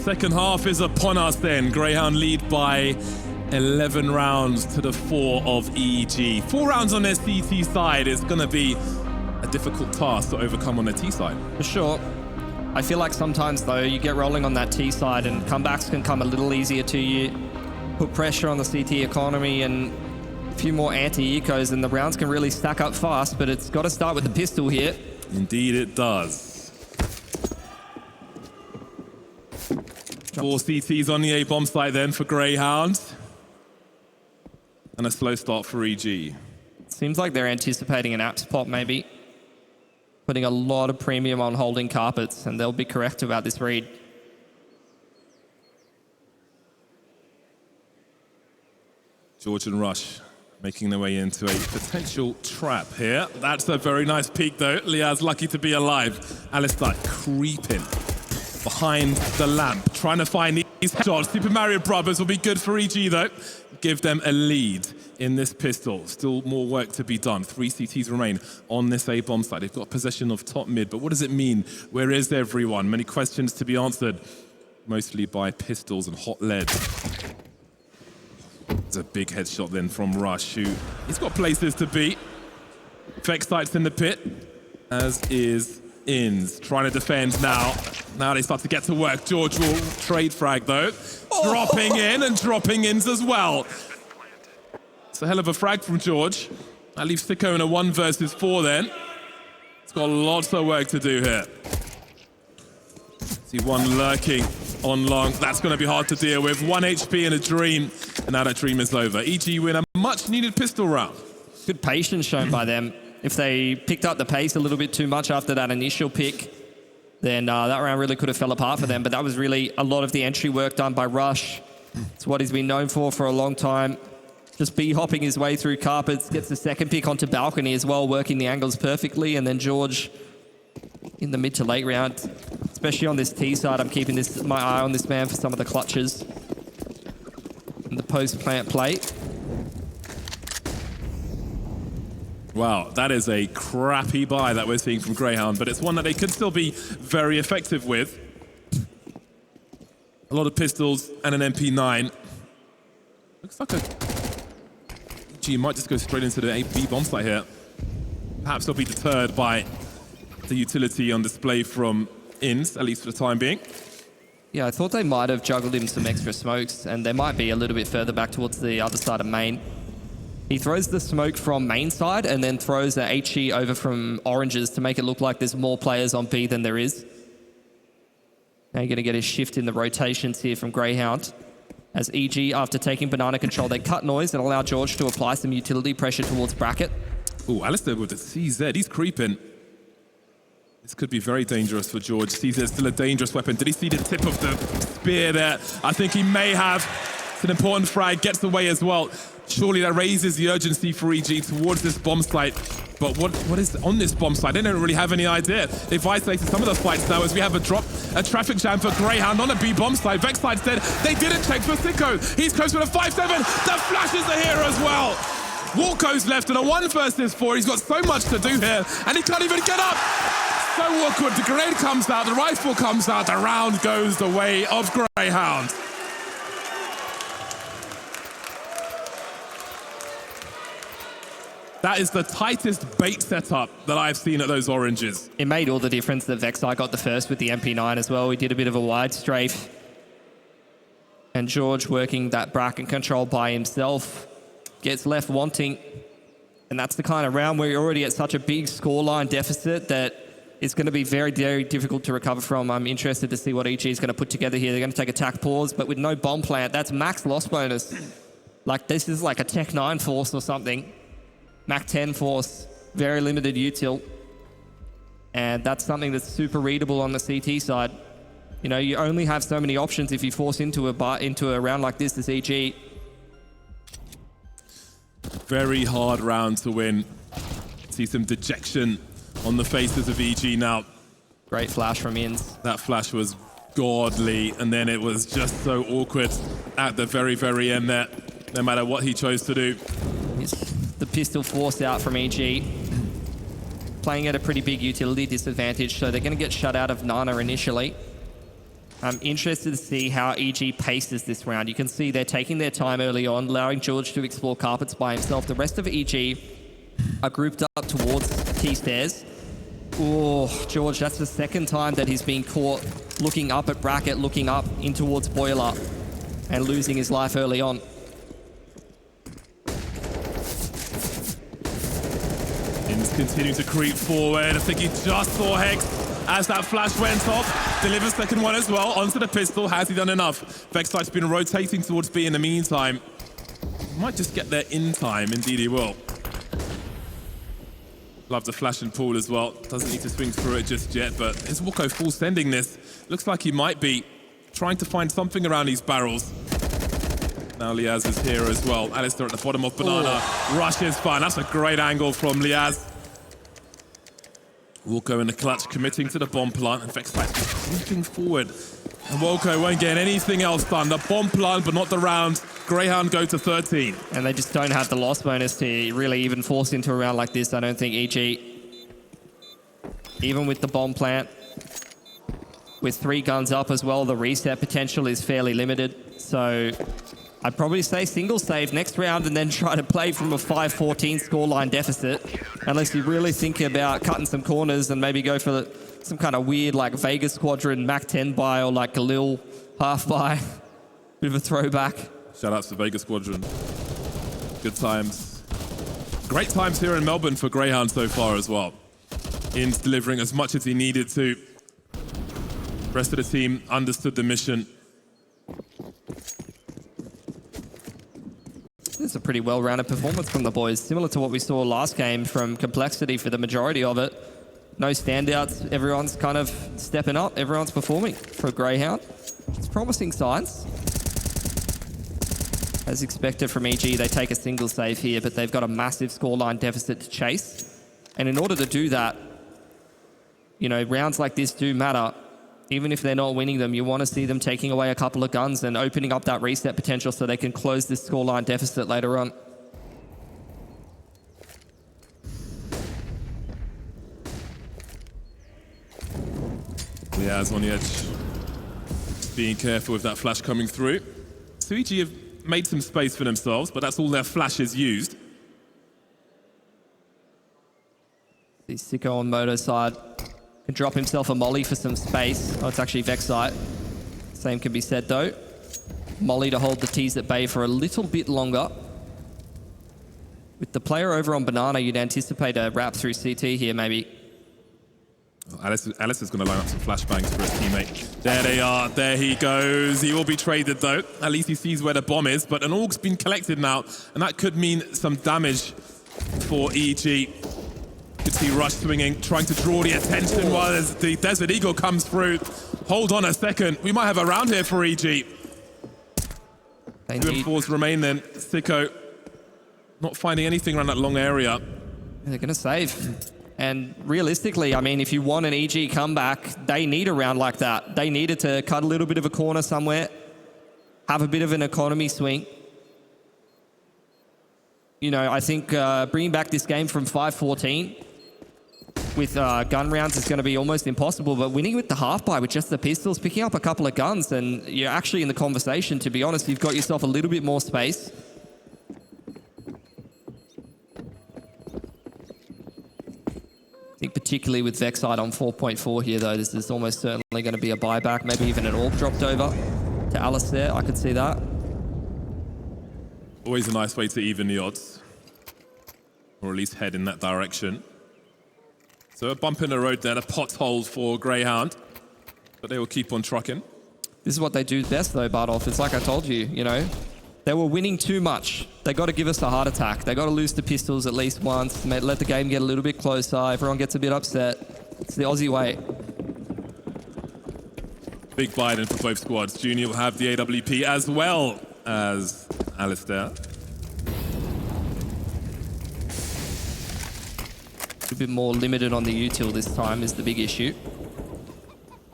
Second half is upon us then. Grayhound lead by 11 rounds to the 4 of EG. 4 rounds on their CT side is going to be a difficult task to overcome on their T side. For sure. I feel like sometimes, though, you get rolling on that T side and comebacks can come a little easier to you. Put pressure on the CT economy and a few more anti-ecos, and the rounds can really stack up fast, but it's got to start with the pistol here. Indeed it does. 4 CTs on the A-bomb site then for Grayhound. And a slow start for EG. Seems like they're anticipating an apps pop, maybe. Putting a lot of premium on holding carpets, and they'll be correct about this read. Jeorge and Rush making their way into a potential trap here. That's a very nice peek, though. Liaz lucky to be alive. Alistair creeping behind the lamp, trying to find these headshots. Super Mario Brothers will be good for EG, though. Give them a lead in this pistol. Still more work to be done. 3 CTs remain on this A-bomb side. They've got possession of top mid, but what does it mean? Where is everyone? Many questions to be answered, mostly by pistols and hot lead. It's a big headshot then from Rush, who he's got places to be. HexT's in the pit, as is Inns. Trying to defend now. Now they start to get to work. Jeorge will trade frag though. Dropping in and dropping Inns as well. It's a hell of a frag from Jeorge. That leaves Sicko in a 1 versus 4 then. It's got lots of work to do here. See one lurking on long. That's going to be hard to deal with. 1 HP and a dream. And now that dream is over. EG win a much needed pistol round. Good patience shown by them. If they picked up the pace a little bit too much after that initial pick, then that round really could have fell apart for them. But that was really a lot of the entry work done by Rush. It's what he's been known for a long time. Just B-hopping his way through carpets, gets the second pick onto balcony as well, working the angles perfectly. And then Jeorge in the mid to late round, especially on this T side, I'm keeping my eye on this man for some of the clutches in the post-plant plate. Wow, that is a crappy buy that we're seeing from Grayhound, but it's one that they could still be very effective with. A lot of pistols and an MP9. Looks like a... EG might just go straight into the B bomb site here. Perhaps they'll be deterred by the utility on display from Inns, at least for the time being. Yeah, I thought they might have juggled him some extra smokes, and they might be a little bit further back towards the other side of main. He throws the smoke from main side and then throws the HE over from oranges to make it look like there's more players on B than there is. Now you're going to get a shift in the rotations here from Grayhound. As EG, after taking banana control, they cut noise and allow Jeorge to apply some utility pressure towards bracket. Oh, Alistair with the CZ, he's creeping. This could be very dangerous for Jeorge. CZ is still a dangerous weapon. Did he see the tip of the spear there? I think he may have. It's an important frag, gets away as well. Surely that raises the urgency for EG towards this bomb site. But what is on this bomb site? They don't really have any idea. They've isolated some of the fights now as we have a traffic jam for Grayhound on a B bomb site. HexT said they didn't check for Sicko. He's close with a 5-7. The flash is here as well. Walko's left in a 1 versus 4. He's got so much to do here, and he can't even get up. So awkward. The grenade comes out, the rifle comes out, the round goes the way of Grayhound. That is the tightest bait setup that I've seen at those oranges. It made all the difference that HexT got the first with the MP9 as well. He did a bit of a wide strafe. And Jeorge working that bracket control by himself gets left wanting. And that's the kind of round where you're already at such a big scoreline deficit that it's going to be very, very difficult to recover from. I'm interested to see what EG is going to put together here. They're going to take attack pause, but with no bomb plant, that's max loss bonus. Like this is like a Tech 9 force or something. Mac 10 force, very limited util. And that's something that's super readable on the CT side. You know, you only have so many options if you force into a round like this as EG. Very hard round to win. See some dejection on the faces of EG now. Great flash from Inns. That flash was godly, and then it was just so awkward at the very, very end there, no matter what he chose to do. The pistol force out from EG. Playing at a pretty big utility disadvantage, so they're going to get shut out of Nana initially. I'm interested to see how EG paces this round. You can see they're taking their time early on, allowing Jeorge to explore carpets by himself. The rest of EG are grouped up towards T stairs. Oh, Jeorge, that's the second time that he's been caught looking up at bracket, looking up in towards boiler, and losing his life early on. Inns continue to creep forward. I think he just saw Hex as that flash went off. Delivers second one as well onto the pistol. Has he done enough? HexT's been rotating towards B in the meantime. Might just get there in time. Indeed he will. Love the flash and pull as well. Doesn't need to swing through it just yet, but is Walko full sending this? Looks like he might be trying to find something around these barrels. Now Liaz is here as well. Alistair at the bottom of banana. Rush is fine. That's a great angle from Liaz. Walko in the clutch, committing to the bomb plant. And HexT creeping forward. And Walko won't get anything else done. The bomb plant, but not the round. Grayhound go to 13. And they just don't have the loss bonus to really even force into a round like this, I don't think, EG. Even with the bomb plant, with 3 guns up as well, the reset potential is fairly limited. So I'd probably say single save next round and then try to play from a 5-14 scoreline deficit, unless you really think about cutting some corners and maybe go for some kind of weird like Vegas Squadron Mac 10 buy or like Galil half buy. Bit of a throwback. Shout out to Vegas Squadron. Good times. Great times here in Melbourne for Grayhound so far as well. In's delivering as much as he needed to. The rest of the team understood the mission. It's a pretty well-rounded performance from the boys, similar to what we saw last game from Complexity for the majority of it. No standouts, everyone's kind of stepping up, everyone's performing for Grayhound. It's promising signs. As expected from EG, they take a single save here, but they've got a massive scoreline deficit to chase. And in order to do that, you know, rounds like this do matter. Even if they're not winning them, you want to see them taking away a couple of guns and opening up that reset potential so they can close this scoreline deficit later on. Yeah, on the edge. Being careful with that flash coming through. So EG have made some space for themselves, but that's all their flashes used. The Sicko on Moto side can drop himself a molly for some space. Oh, it's actually Vexite. Same can be said though. Molly to hold the T's at bay for a little bit longer. With the player over on Banana, you'd anticipate a wrap through CT here maybe. Alice is going to line up some flashbangs for his teammate. There they are. There he goes. He will be traded though. At least he sees where the bomb is. But an AUG's been collected now, and that could mean some damage for EG. Could see Rush swinging, trying to draw the attention while the Desert Eagle comes through. Hold on a second. We might have a round here for EG. 2 and 4s remain then. Sicko not finding anything around that long area. They're going to save. And realistically, I mean, if you want an EG comeback, they need a round like that. They needed to cut a little bit of a corner somewhere, have a bit of an economy swing. You know, I think bringing back this game from 5-14 with gun rounds is going to be almost impossible, but winning with the half buy with just the pistols, picking up a couple of guns, and you're actually in the conversation, to be honest. You've got yourself a little bit more space. I think particularly with Vexite on 4.4 here, though, this is almost certainly going to be a buyback, maybe even an AUG dropped over to Alistair. I could see that. Always a nice way to even the odds, or at least head in that direction. So a bump in the road there, a pothole for Grayhound, but they will keep on trucking. This is what they do best, though, Bartolf. It's like I told you, you know, they were winning too much. They got to give us a heart attack. They got to lose the pistols at least once, let the game get a little bit closer. Everyone gets a bit upset. It's the Aussie way. Big buy in for both squads. Junior will have the AWP as well as Alistair. A bit more limited on the util this time is the big issue.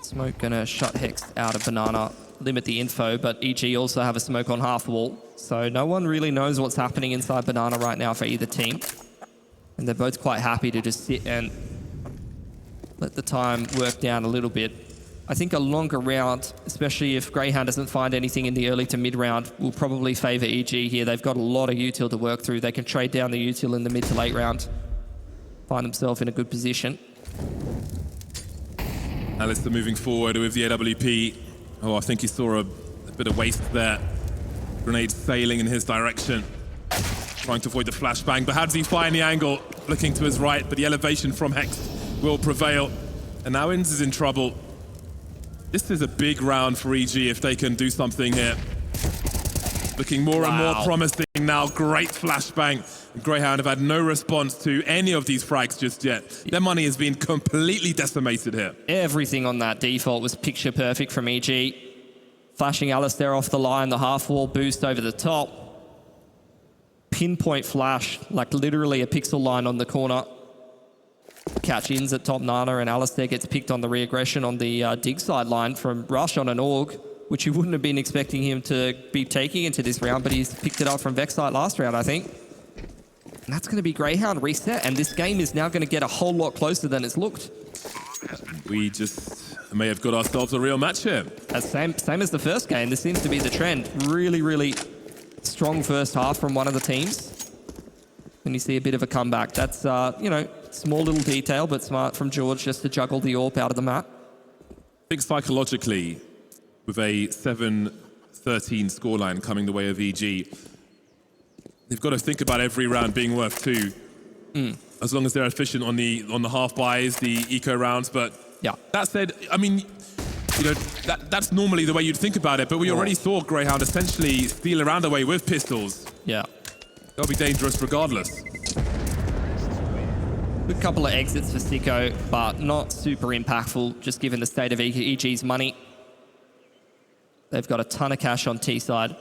Smoke gonna shut HexT out of Banana, limit the info, but EG also have a smoke on half wall, so no one really knows what's happening inside Banana right now for either team. And they're both quite happy to just sit and let the time work down a little bit. I think a longer round, especially if Grayhound doesn't find anything in the early to mid round, will probably favor EG here. They've got a lot of util to work through. They can trade down the util in the mid to late round, find themselves in a good position. Alistair moving forward with the AWP. Oh, I think he saw a bit of waste there. Grenade sailing in his direction, trying to avoid the flashbang. But how does he find the angle? Looking to his right, but the elevation from HexT will prevail. And now Inns is in trouble. This is a big round for EG if they can do something here. Looking more and more promising now. Great flashbang. Grayhound have had no response to any of these frags just yet. Their money has been completely decimated here. Everything on that default was picture perfect from EG. Flashing Alistair off the line, the half wall boost over the top. Pinpoint flash, like literally a pixel line on the corner. Catch ins at top Nana, and Alistair gets picked on the re-aggression on the dig side line from Rush on an AUG, which you wouldn't have been expecting him to be taking into this round, but he's picked it up from Vexite last round, I think. And that's going to be Grayhound reset, and this game is now going to get a whole lot closer than it's looked. We just may have got ourselves a real match here. Same as the first game. This seems to be the trend. Really, really strong first half from one of the teams, then you see a bit of a comeback. That's, you know, small little detail, but smart from Jeorge just to juggle the AWP out of the map. I think psychologically, with a 7-13 scoreline coming the way of EG, they've got to think about every round being worth 2. As long as they're efficient on the half buys, the eco rounds. But yeah, that said, I mean, you know, that's normally the way you'd think about it. But we already saw Grayhound essentially steal a round away with pistols. Yeah, They'll be dangerous regardless. Good couple of exits for Sicko, but not super impactful, just given the state of EG's money. They've got a ton of cash on T side.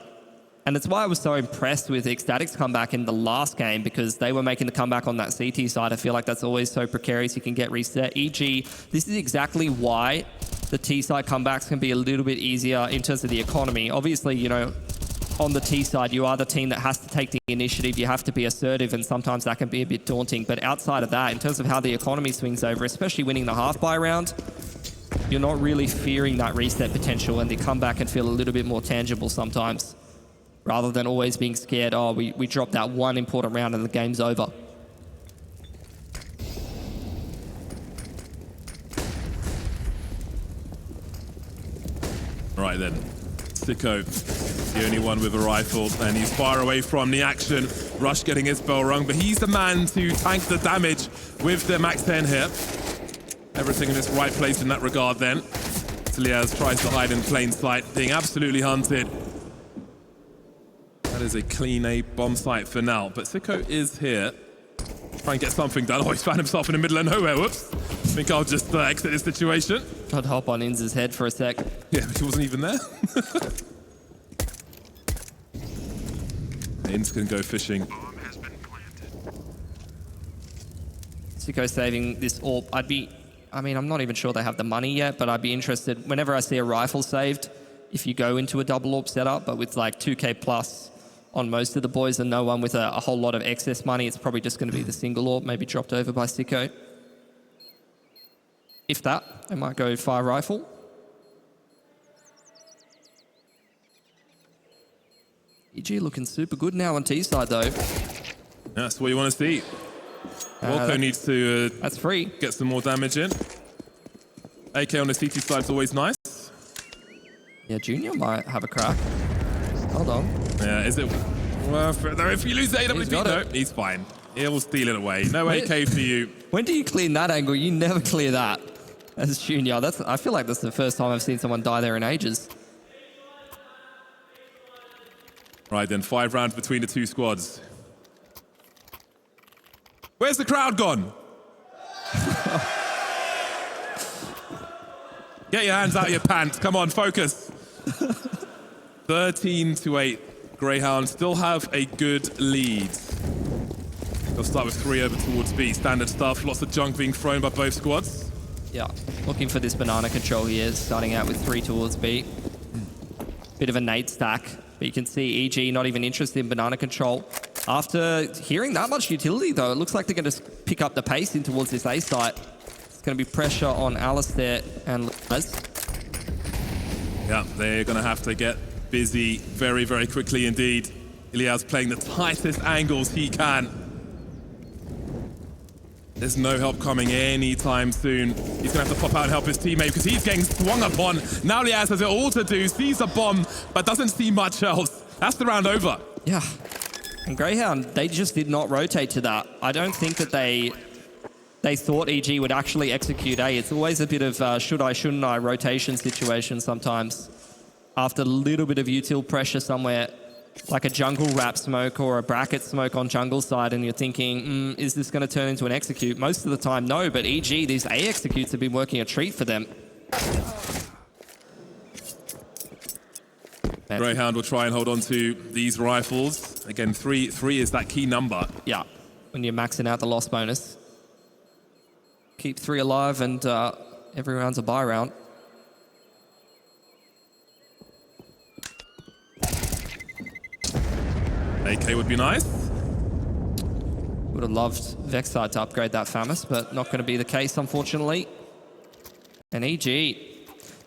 And that's why I was so impressed with Ecstatic's comeback in the last game, because they were making the comeback on that CT side. I feel like that's always so precarious. You can get reset. EG, this is exactly why the T side comebacks can be a little bit easier in terms of the economy. Obviously, you know, on the T side, you are the team that has to take the initiative. You have to be assertive, and sometimes that can be a bit daunting. But outside of that, in terms of how the economy swings over, especially winning the half buy round, you're not really fearing that reset potential, and the comeback can feel a little bit more tangible sometimes, rather than always being scared, oh, we dropped that one important round and the game's over. Right then, Sicko, the only one with a rifle, and he's far away from the action. Rush getting his bell rung, but he's the man to tank the damage with the Max 10 here. Everything in its right place in that regard then. Liaz tries to hide in plain sight, being absolutely hunted. That is a clean A bomb site for now, but Sicko is here. Try and get something done. Oh, he's found himself in the middle of nowhere. Whoops. I think I'll just exit this situation. Tried to hop on Inz's head for a sec. Yeah, but he wasn't even there. Inz can go fishing. Sicko saving this AWP. I mean, I'm not even sure they have the money yet, but I'd be interested whenever I see a rifle saved, if you go into a double AWP setup, but with like 2K plus on most of the boys and no one with a whole lot of excess money, it's probably just going to be the single AWP, maybe dropped over by Sicko. If that, they might go fire rifle. EG looking super good now on T side though. That's what you want to see. Walko needs to that's free. Get some more damage in. AK on the CT side is always nice. Yeah, Junior might have a crack. Hold on. Yeah, is it worth it though? If you lose AWP, no, he's fine. He'll steal it away. No AK for you. When do you clean that angle? You never clear that as Junior. I feel like that's the first time I've seen someone die there in ages. Right then, 5 rounds between the two squads. Where's the crowd gone? Get your hands out of your pants. Come on, focus. 13-8. Grayhound still have a good lead. They'll start with 3 over towards B. Standard stuff. Lots of junk being thrown by both squads. Yeah, looking for this banana control here. Starting out with 3 towards B. Bit of a nade stack. But you can see EG not even interested in banana control. After hearing that much utility, though, it looks like they're going to pick up the pace in towards this A site. It's going to be pressure on Alistair and Les. Yeah, they're going to have to get busy very, very quickly indeed. Ilias playing the tightest angles he can. There's no help coming anytime soon. He's going to have to pop out and help his teammate because he's getting swung upon. Now Liaz has it all to do, sees a bomb, but doesn't see much else. That's the round over. Yeah. And Grayhound, they just did not rotate to that. I don't think that they thought EG would actually execute A. It's always a bit of should I, shouldn't I rotation situation sometimes. After a little bit of util pressure somewhere, like a jungle wrap smoke or a bracket smoke on jungle side, and you're thinking, is this going to turn into an execute? Most of the time, no, but EG, these A executes have been working a treat for them. Grayhound will try and hold on to these rifles. Again, 3 is that key number. Yeah, when you're maxing out the loss bonus. Keep 3 alive and every round's a buy round. AK would be nice. Would have loved Vexite to upgrade that Famous, but not going to be the case, unfortunately. And EG,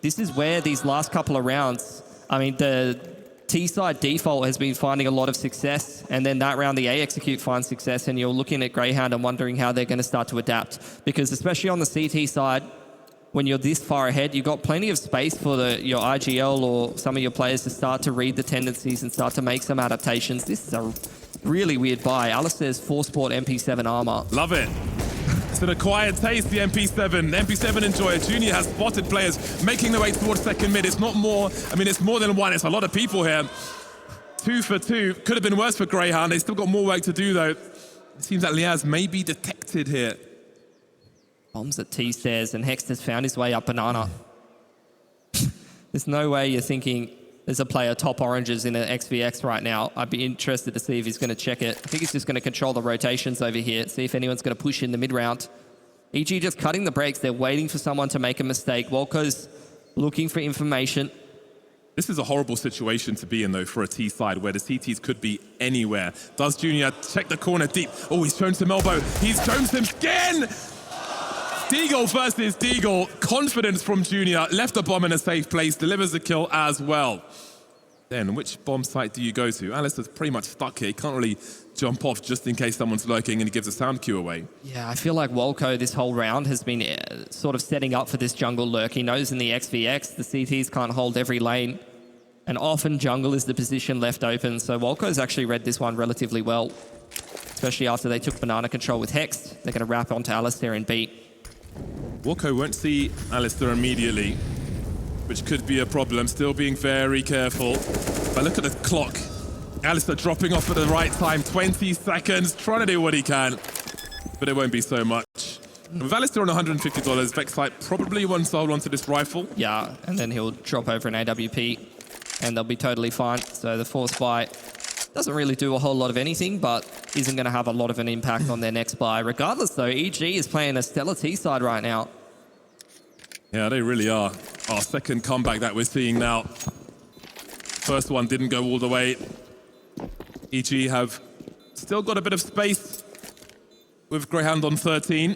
this is where these last couple of rounds, I mean, the T-side default has been finding a lot of success, and then that round the A execute finds success, and you're looking at Grayhound and wondering how they're going to start to adapt. Because especially on the CT side, when you're this far ahead, you've got plenty of space for your IGL or some of your players to start to read the tendencies and start to make some adaptations. This is a really weird buy. Alistair's 4-sport MP7 armor. Love it. It's an acquired taste, the MP7. MP7 Enjoyer Junior has spotted players making their way towards second mid. It's not more, I mean, it's more than one. It's a lot of people here. 2 for 2. Could have been worse for Grayhound. They still got more work to do, though. It seems that Liaz may be detected here. Bombs at T stairs, and HexT has found his way up banana. There's no way you're thinking there's a player top oranges in an XVX right now. I'd be interested to see if he's going to check it. I think he's just going to control the rotations over here, see if anyone's going to push in the mid-round. EG just cutting the brakes. They're waiting for someone to make a mistake. Wolko's looking for information. This is a horrible situation to be in, though, for a T side where the CTs could be anywhere. Does Junior check the corner deep? Oh, he's shown some elbow. He's shown some skin! Deagle versus Deagle. Confidence from Junior. Left the bomb in a safe place. Delivers the kill as well. Then, which bomb site do you go to? Alistair's pretty much stuck here. He can't really jump off just in case someone's lurking, and he gives a sound cue away. Yeah, I feel like Wolko this whole round has been sort of setting up for this jungle lurk. He knows in the XVX, the CTs can't hold every lane. And often jungle is the position left open. So Wolko's actually read this one relatively well. Especially after they took banana control with HexT. They're going to wrap onto Alistair and beat. Wolko won't see Alistair immediately, which could be a problem. Still being very careful. But look at the clock. Alistair dropping off at the right time. 20 seconds, trying to do what he can. But it won't be so much. With Alistair on $150, Vexite probably won't hold onto this rifle. Yeah, and then he'll drop over an AWP, and they'll be totally fine. So the force buy doesn't really do a whole lot of anything, but isn't going to have a lot of an impact on their next buy. Regardless, though, EG is playing a stellar T side right now. Yeah, they really are. Our second comeback that we're seeing now. First one didn't go all the way. EG have still got a bit of space with Grayhound on 13.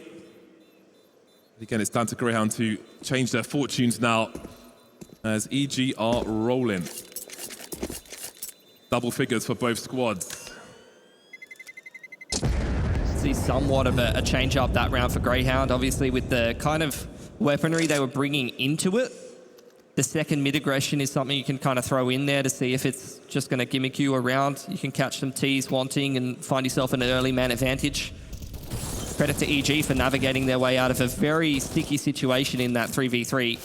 Again, it's down to Grayhound to change their fortunes now as EG are rolling. Double figures for both squads. See somewhat of a change up that round for Grayhound, obviously with the kind of weaponry they were bringing into it. The second mid aggression is something you can kind of throw in there to see if it's just going to gimmick you around. You can catch some T's wanting and find yourself an early man advantage. Credit to EG for navigating their way out of a very sticky situation in that 3v3.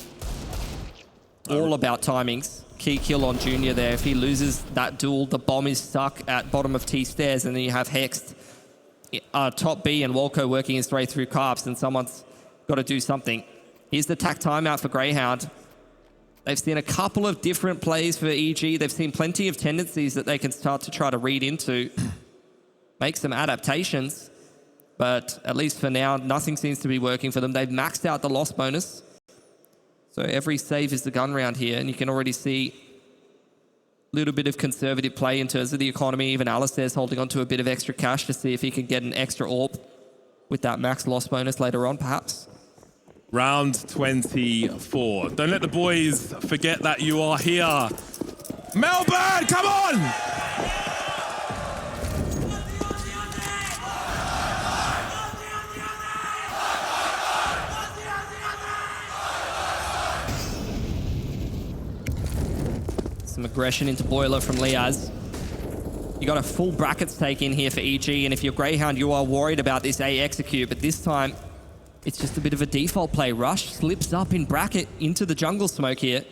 All about timings. Key kill on Junior there. If he loses that duel, the bomb is stuck at bottom of T stairs, and then you have HexT top B and Wolko working his way through carps, and someone's got to do something. Here's the tack timeout for Grayhound. They've seen a couple of different plays for EG. They've seen plenty of tendencies that they can start to try to read into, make some adaptations, but at least for now, nothing seems to be working for them. They've maxed out the loss bonus. So every save is the gun round here, and you can already see a little bit of conservative play in terms of the economy. Even Alistair's holding on to a bit of extra cash to see if he can get an extra AWP with that max loss bonus later on, perhaps. Round 24. Don't let the boys forget that you are here. Melbourne, come on! Some aggression into Boiler from Liaz. You got a full brackets take in here for EG, and if you're Grayhound, you are worried about this A execute, but this time it's just a bit of a default play. Rush slips up in bracket into the jungle smoke here.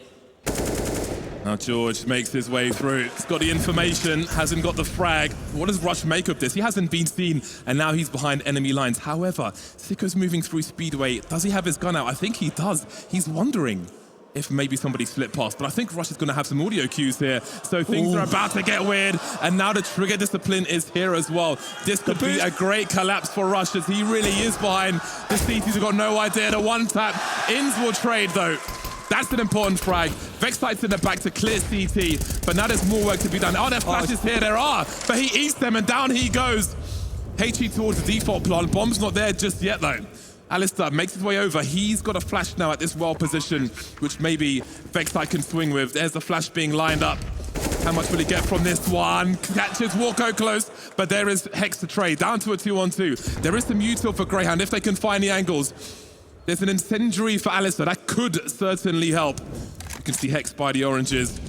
Now Jeorge makes his way through. He's got the information, hasn't got the frag. What does Rush make of this? He hasn't been seen, and now he's behind enemy lines. However, Sicko's moving through Speedway. Does he have his gun out? I think he does. He's wondering if maybe somebody slipped past, but I think Rush is going to have some audio cues here. So things are about to get weird, and now the trigger discipline is here as well. This could be a great collapse for Rush as he really is behind. The CTs have got no idea. The one tap. Ins will trade though. That's an important frag. Vexite's in the back to clear CT, but now there's more work to be done. Oh, there are flashes here. There are, but he eats them and down he goes. HE towards the default plant. Bomb's not there just yet though. Alistair makes his way over. He's got a flash now at this well position, which maybe Vexite can swing with. There's the flash being lined up. How much will he get from this one? Catches Walko close, but there is Hex to trade. Down to a 2-on-2. There is some util for Grayhound if they can find the angles. There's an incendiary for Alistair. That could certainly help. You can see Hex by the oranges.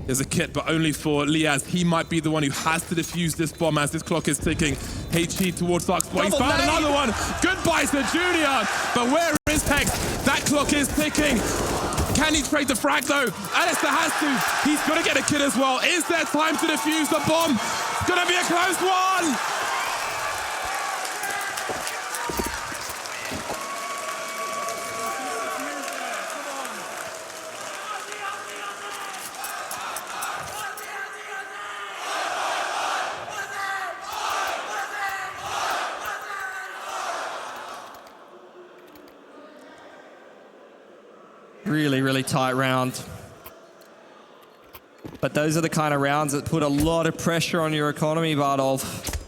There's a kit, but only for Liaz. He might be the one who has to defuse this bomb as this clock is ticking. HE towards Dark Spot. He's found another one. Goodbye to Junior. But where is Hex? That clock is ticking. Can he trade the frag though? Alistair has to. He's going to get a kit as well. Is there time to defuse the bomb? It's going to be a close one. Really, really tight round. But those are the kind of rounds that put a lot of pressure on your economy, Bardolph.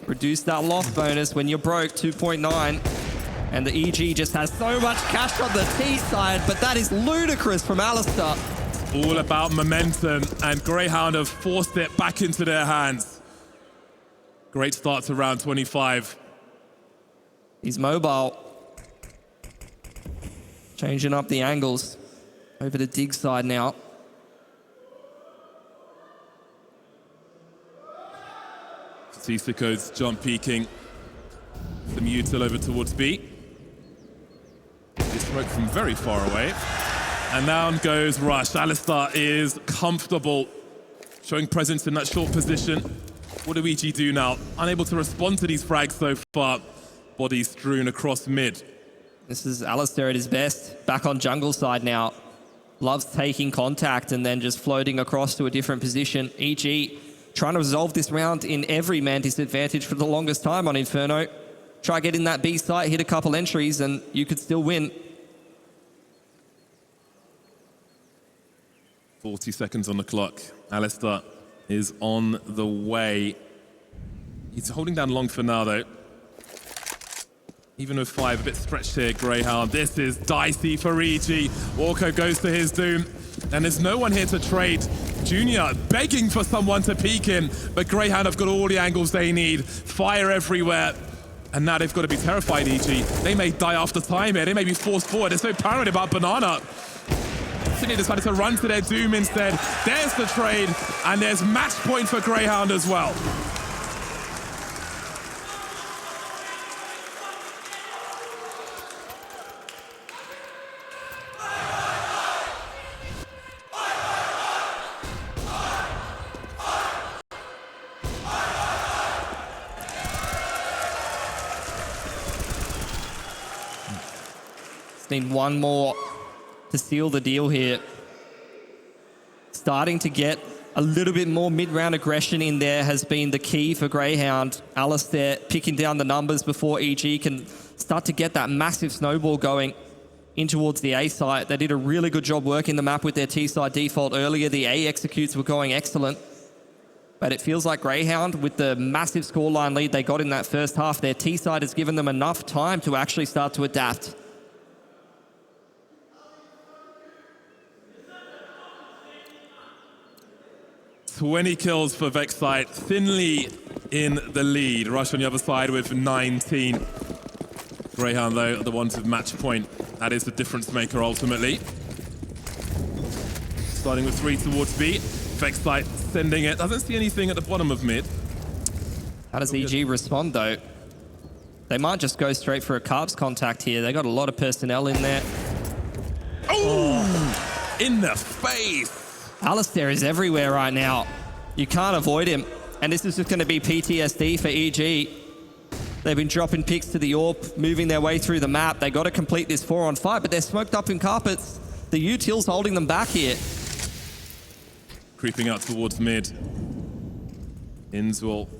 Reduce that loss bonus when you're broke, 2.9. And the EG just has so much cash on the T side, but that is ludicrous from Alistair. All about momentum, and Grayhound have forced it back into their hands. Great start to round 25. He's mobile. Changing up the angles over the dig side now. Sisiko's jump peeking. Some util over towards B. He smoke from very far away. And down goes Rush. Alistair is comfortable, showing presence in that short position. What do EG do now? Unable to respond to these frags so far. Bodies strewn across mid. This is Alistair at his best. Back on jungle side now. Loves taking contact and then just floating across to a different position. EG trying to resolve this round in every man disadvantage for the longest time on Inferno. Try getting that B site, hit a couple entries, and you could still win. 40 seconds on the clock. Alistair is on the way. He's holding down long for now, though. Even with 5, a bit stretched here, Grayhound. This is dicey for EG. Walko goes to his doom, and there's no one here to trade. Junior begging for someone to peek in, but Grayhound have got all the angles they need. Fire everywhere, and now they've got to be terrified, EG. They may die after time here. They may be forced forward. They're so paranoid about Banana. Sydney decided to run to their doom instead. There's the trade, and there's match point for Grayhound as well. Need one more to seal the deal here. Starting to get a little bit more mid-round aggression in there has been the key for Grayhound. Alistair picking down the numbers before EG can start to get that massive snowball going in towards the A site. They did a really good job working the map with their T side default earlier. The A executes were going excellent. But it feels like Grayhound, with the massive scoreline lead they got in that first half, their T side has given them enough time to actually start to adapt. $20 kills for Vexite, thinly in the lead. Rush on the other side with 19. Grayhound, though, the ones with match point. That is the difference maker, ultimately. Starting with 3 towards B. Vexite sending it. Doesn't see anything at the bottom of mid. How does EG respond, though? They might just go straight for a Carbs contact here. They got a lot of personnel in there. Oh! In the face! Alistair is everywhere right now. You can't avoid him. And this is just going to be PTSD for EG. They've been dropping picks to the AWP, moving their way through the map. They got to complete this 4-on-5, but they're smoked up in carpets. The util's holding them back here. Creeping out towards mid. Inns will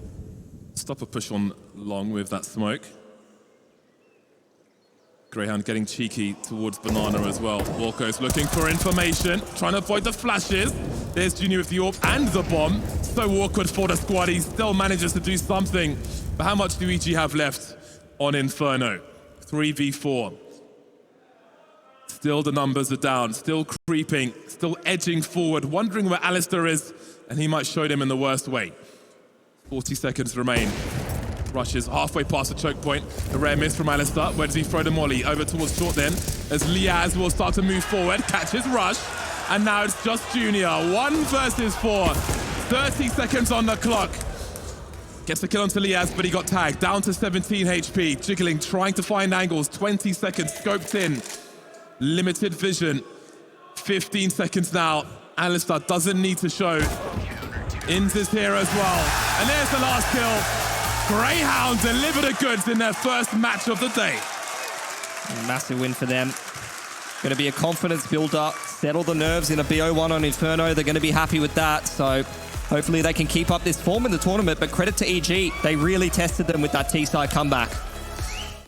stop a push on long with that smoke. Grayhound getting cheeky towards Banana as well. Walko's looking for information, trying to avoid the flashes. There's Junior with the AWP and the bomb. So awkward for the squad. He still manages to do something. But how much do EG have left on Inferno? 3v4. Still the numbers are down, still creeping, still edging forward, wondering where Alistair is, and he might show them in the worst way. 40 seconds remain. Rushes halfway past the choke point. A rare miss from Alistair. Where does he throw the molly? Over towards short then, as Liaz will start to move forward, catches Rush, and now it's just Junior. 1 versus 4. 30 seconds on the clock. Gets the kill onto Liaz, but he got tagged. Down to 17 HP. Jiggling, trying to find angles. 20 seconds scoped in. Limited vision. 15 seconds now. Alistair doesn't need to show. Inns is here as well. And there's the last kill. Grayhound deliver the goods in their first match of the day. Massive win for them. Going to be a confidence builder. Settle the nerves in a BO1 on Inferno. They're going to be happy with that. So hopefully they can keep up this form in the tournament. But credit to EG. They really tested them with that T-side comeback.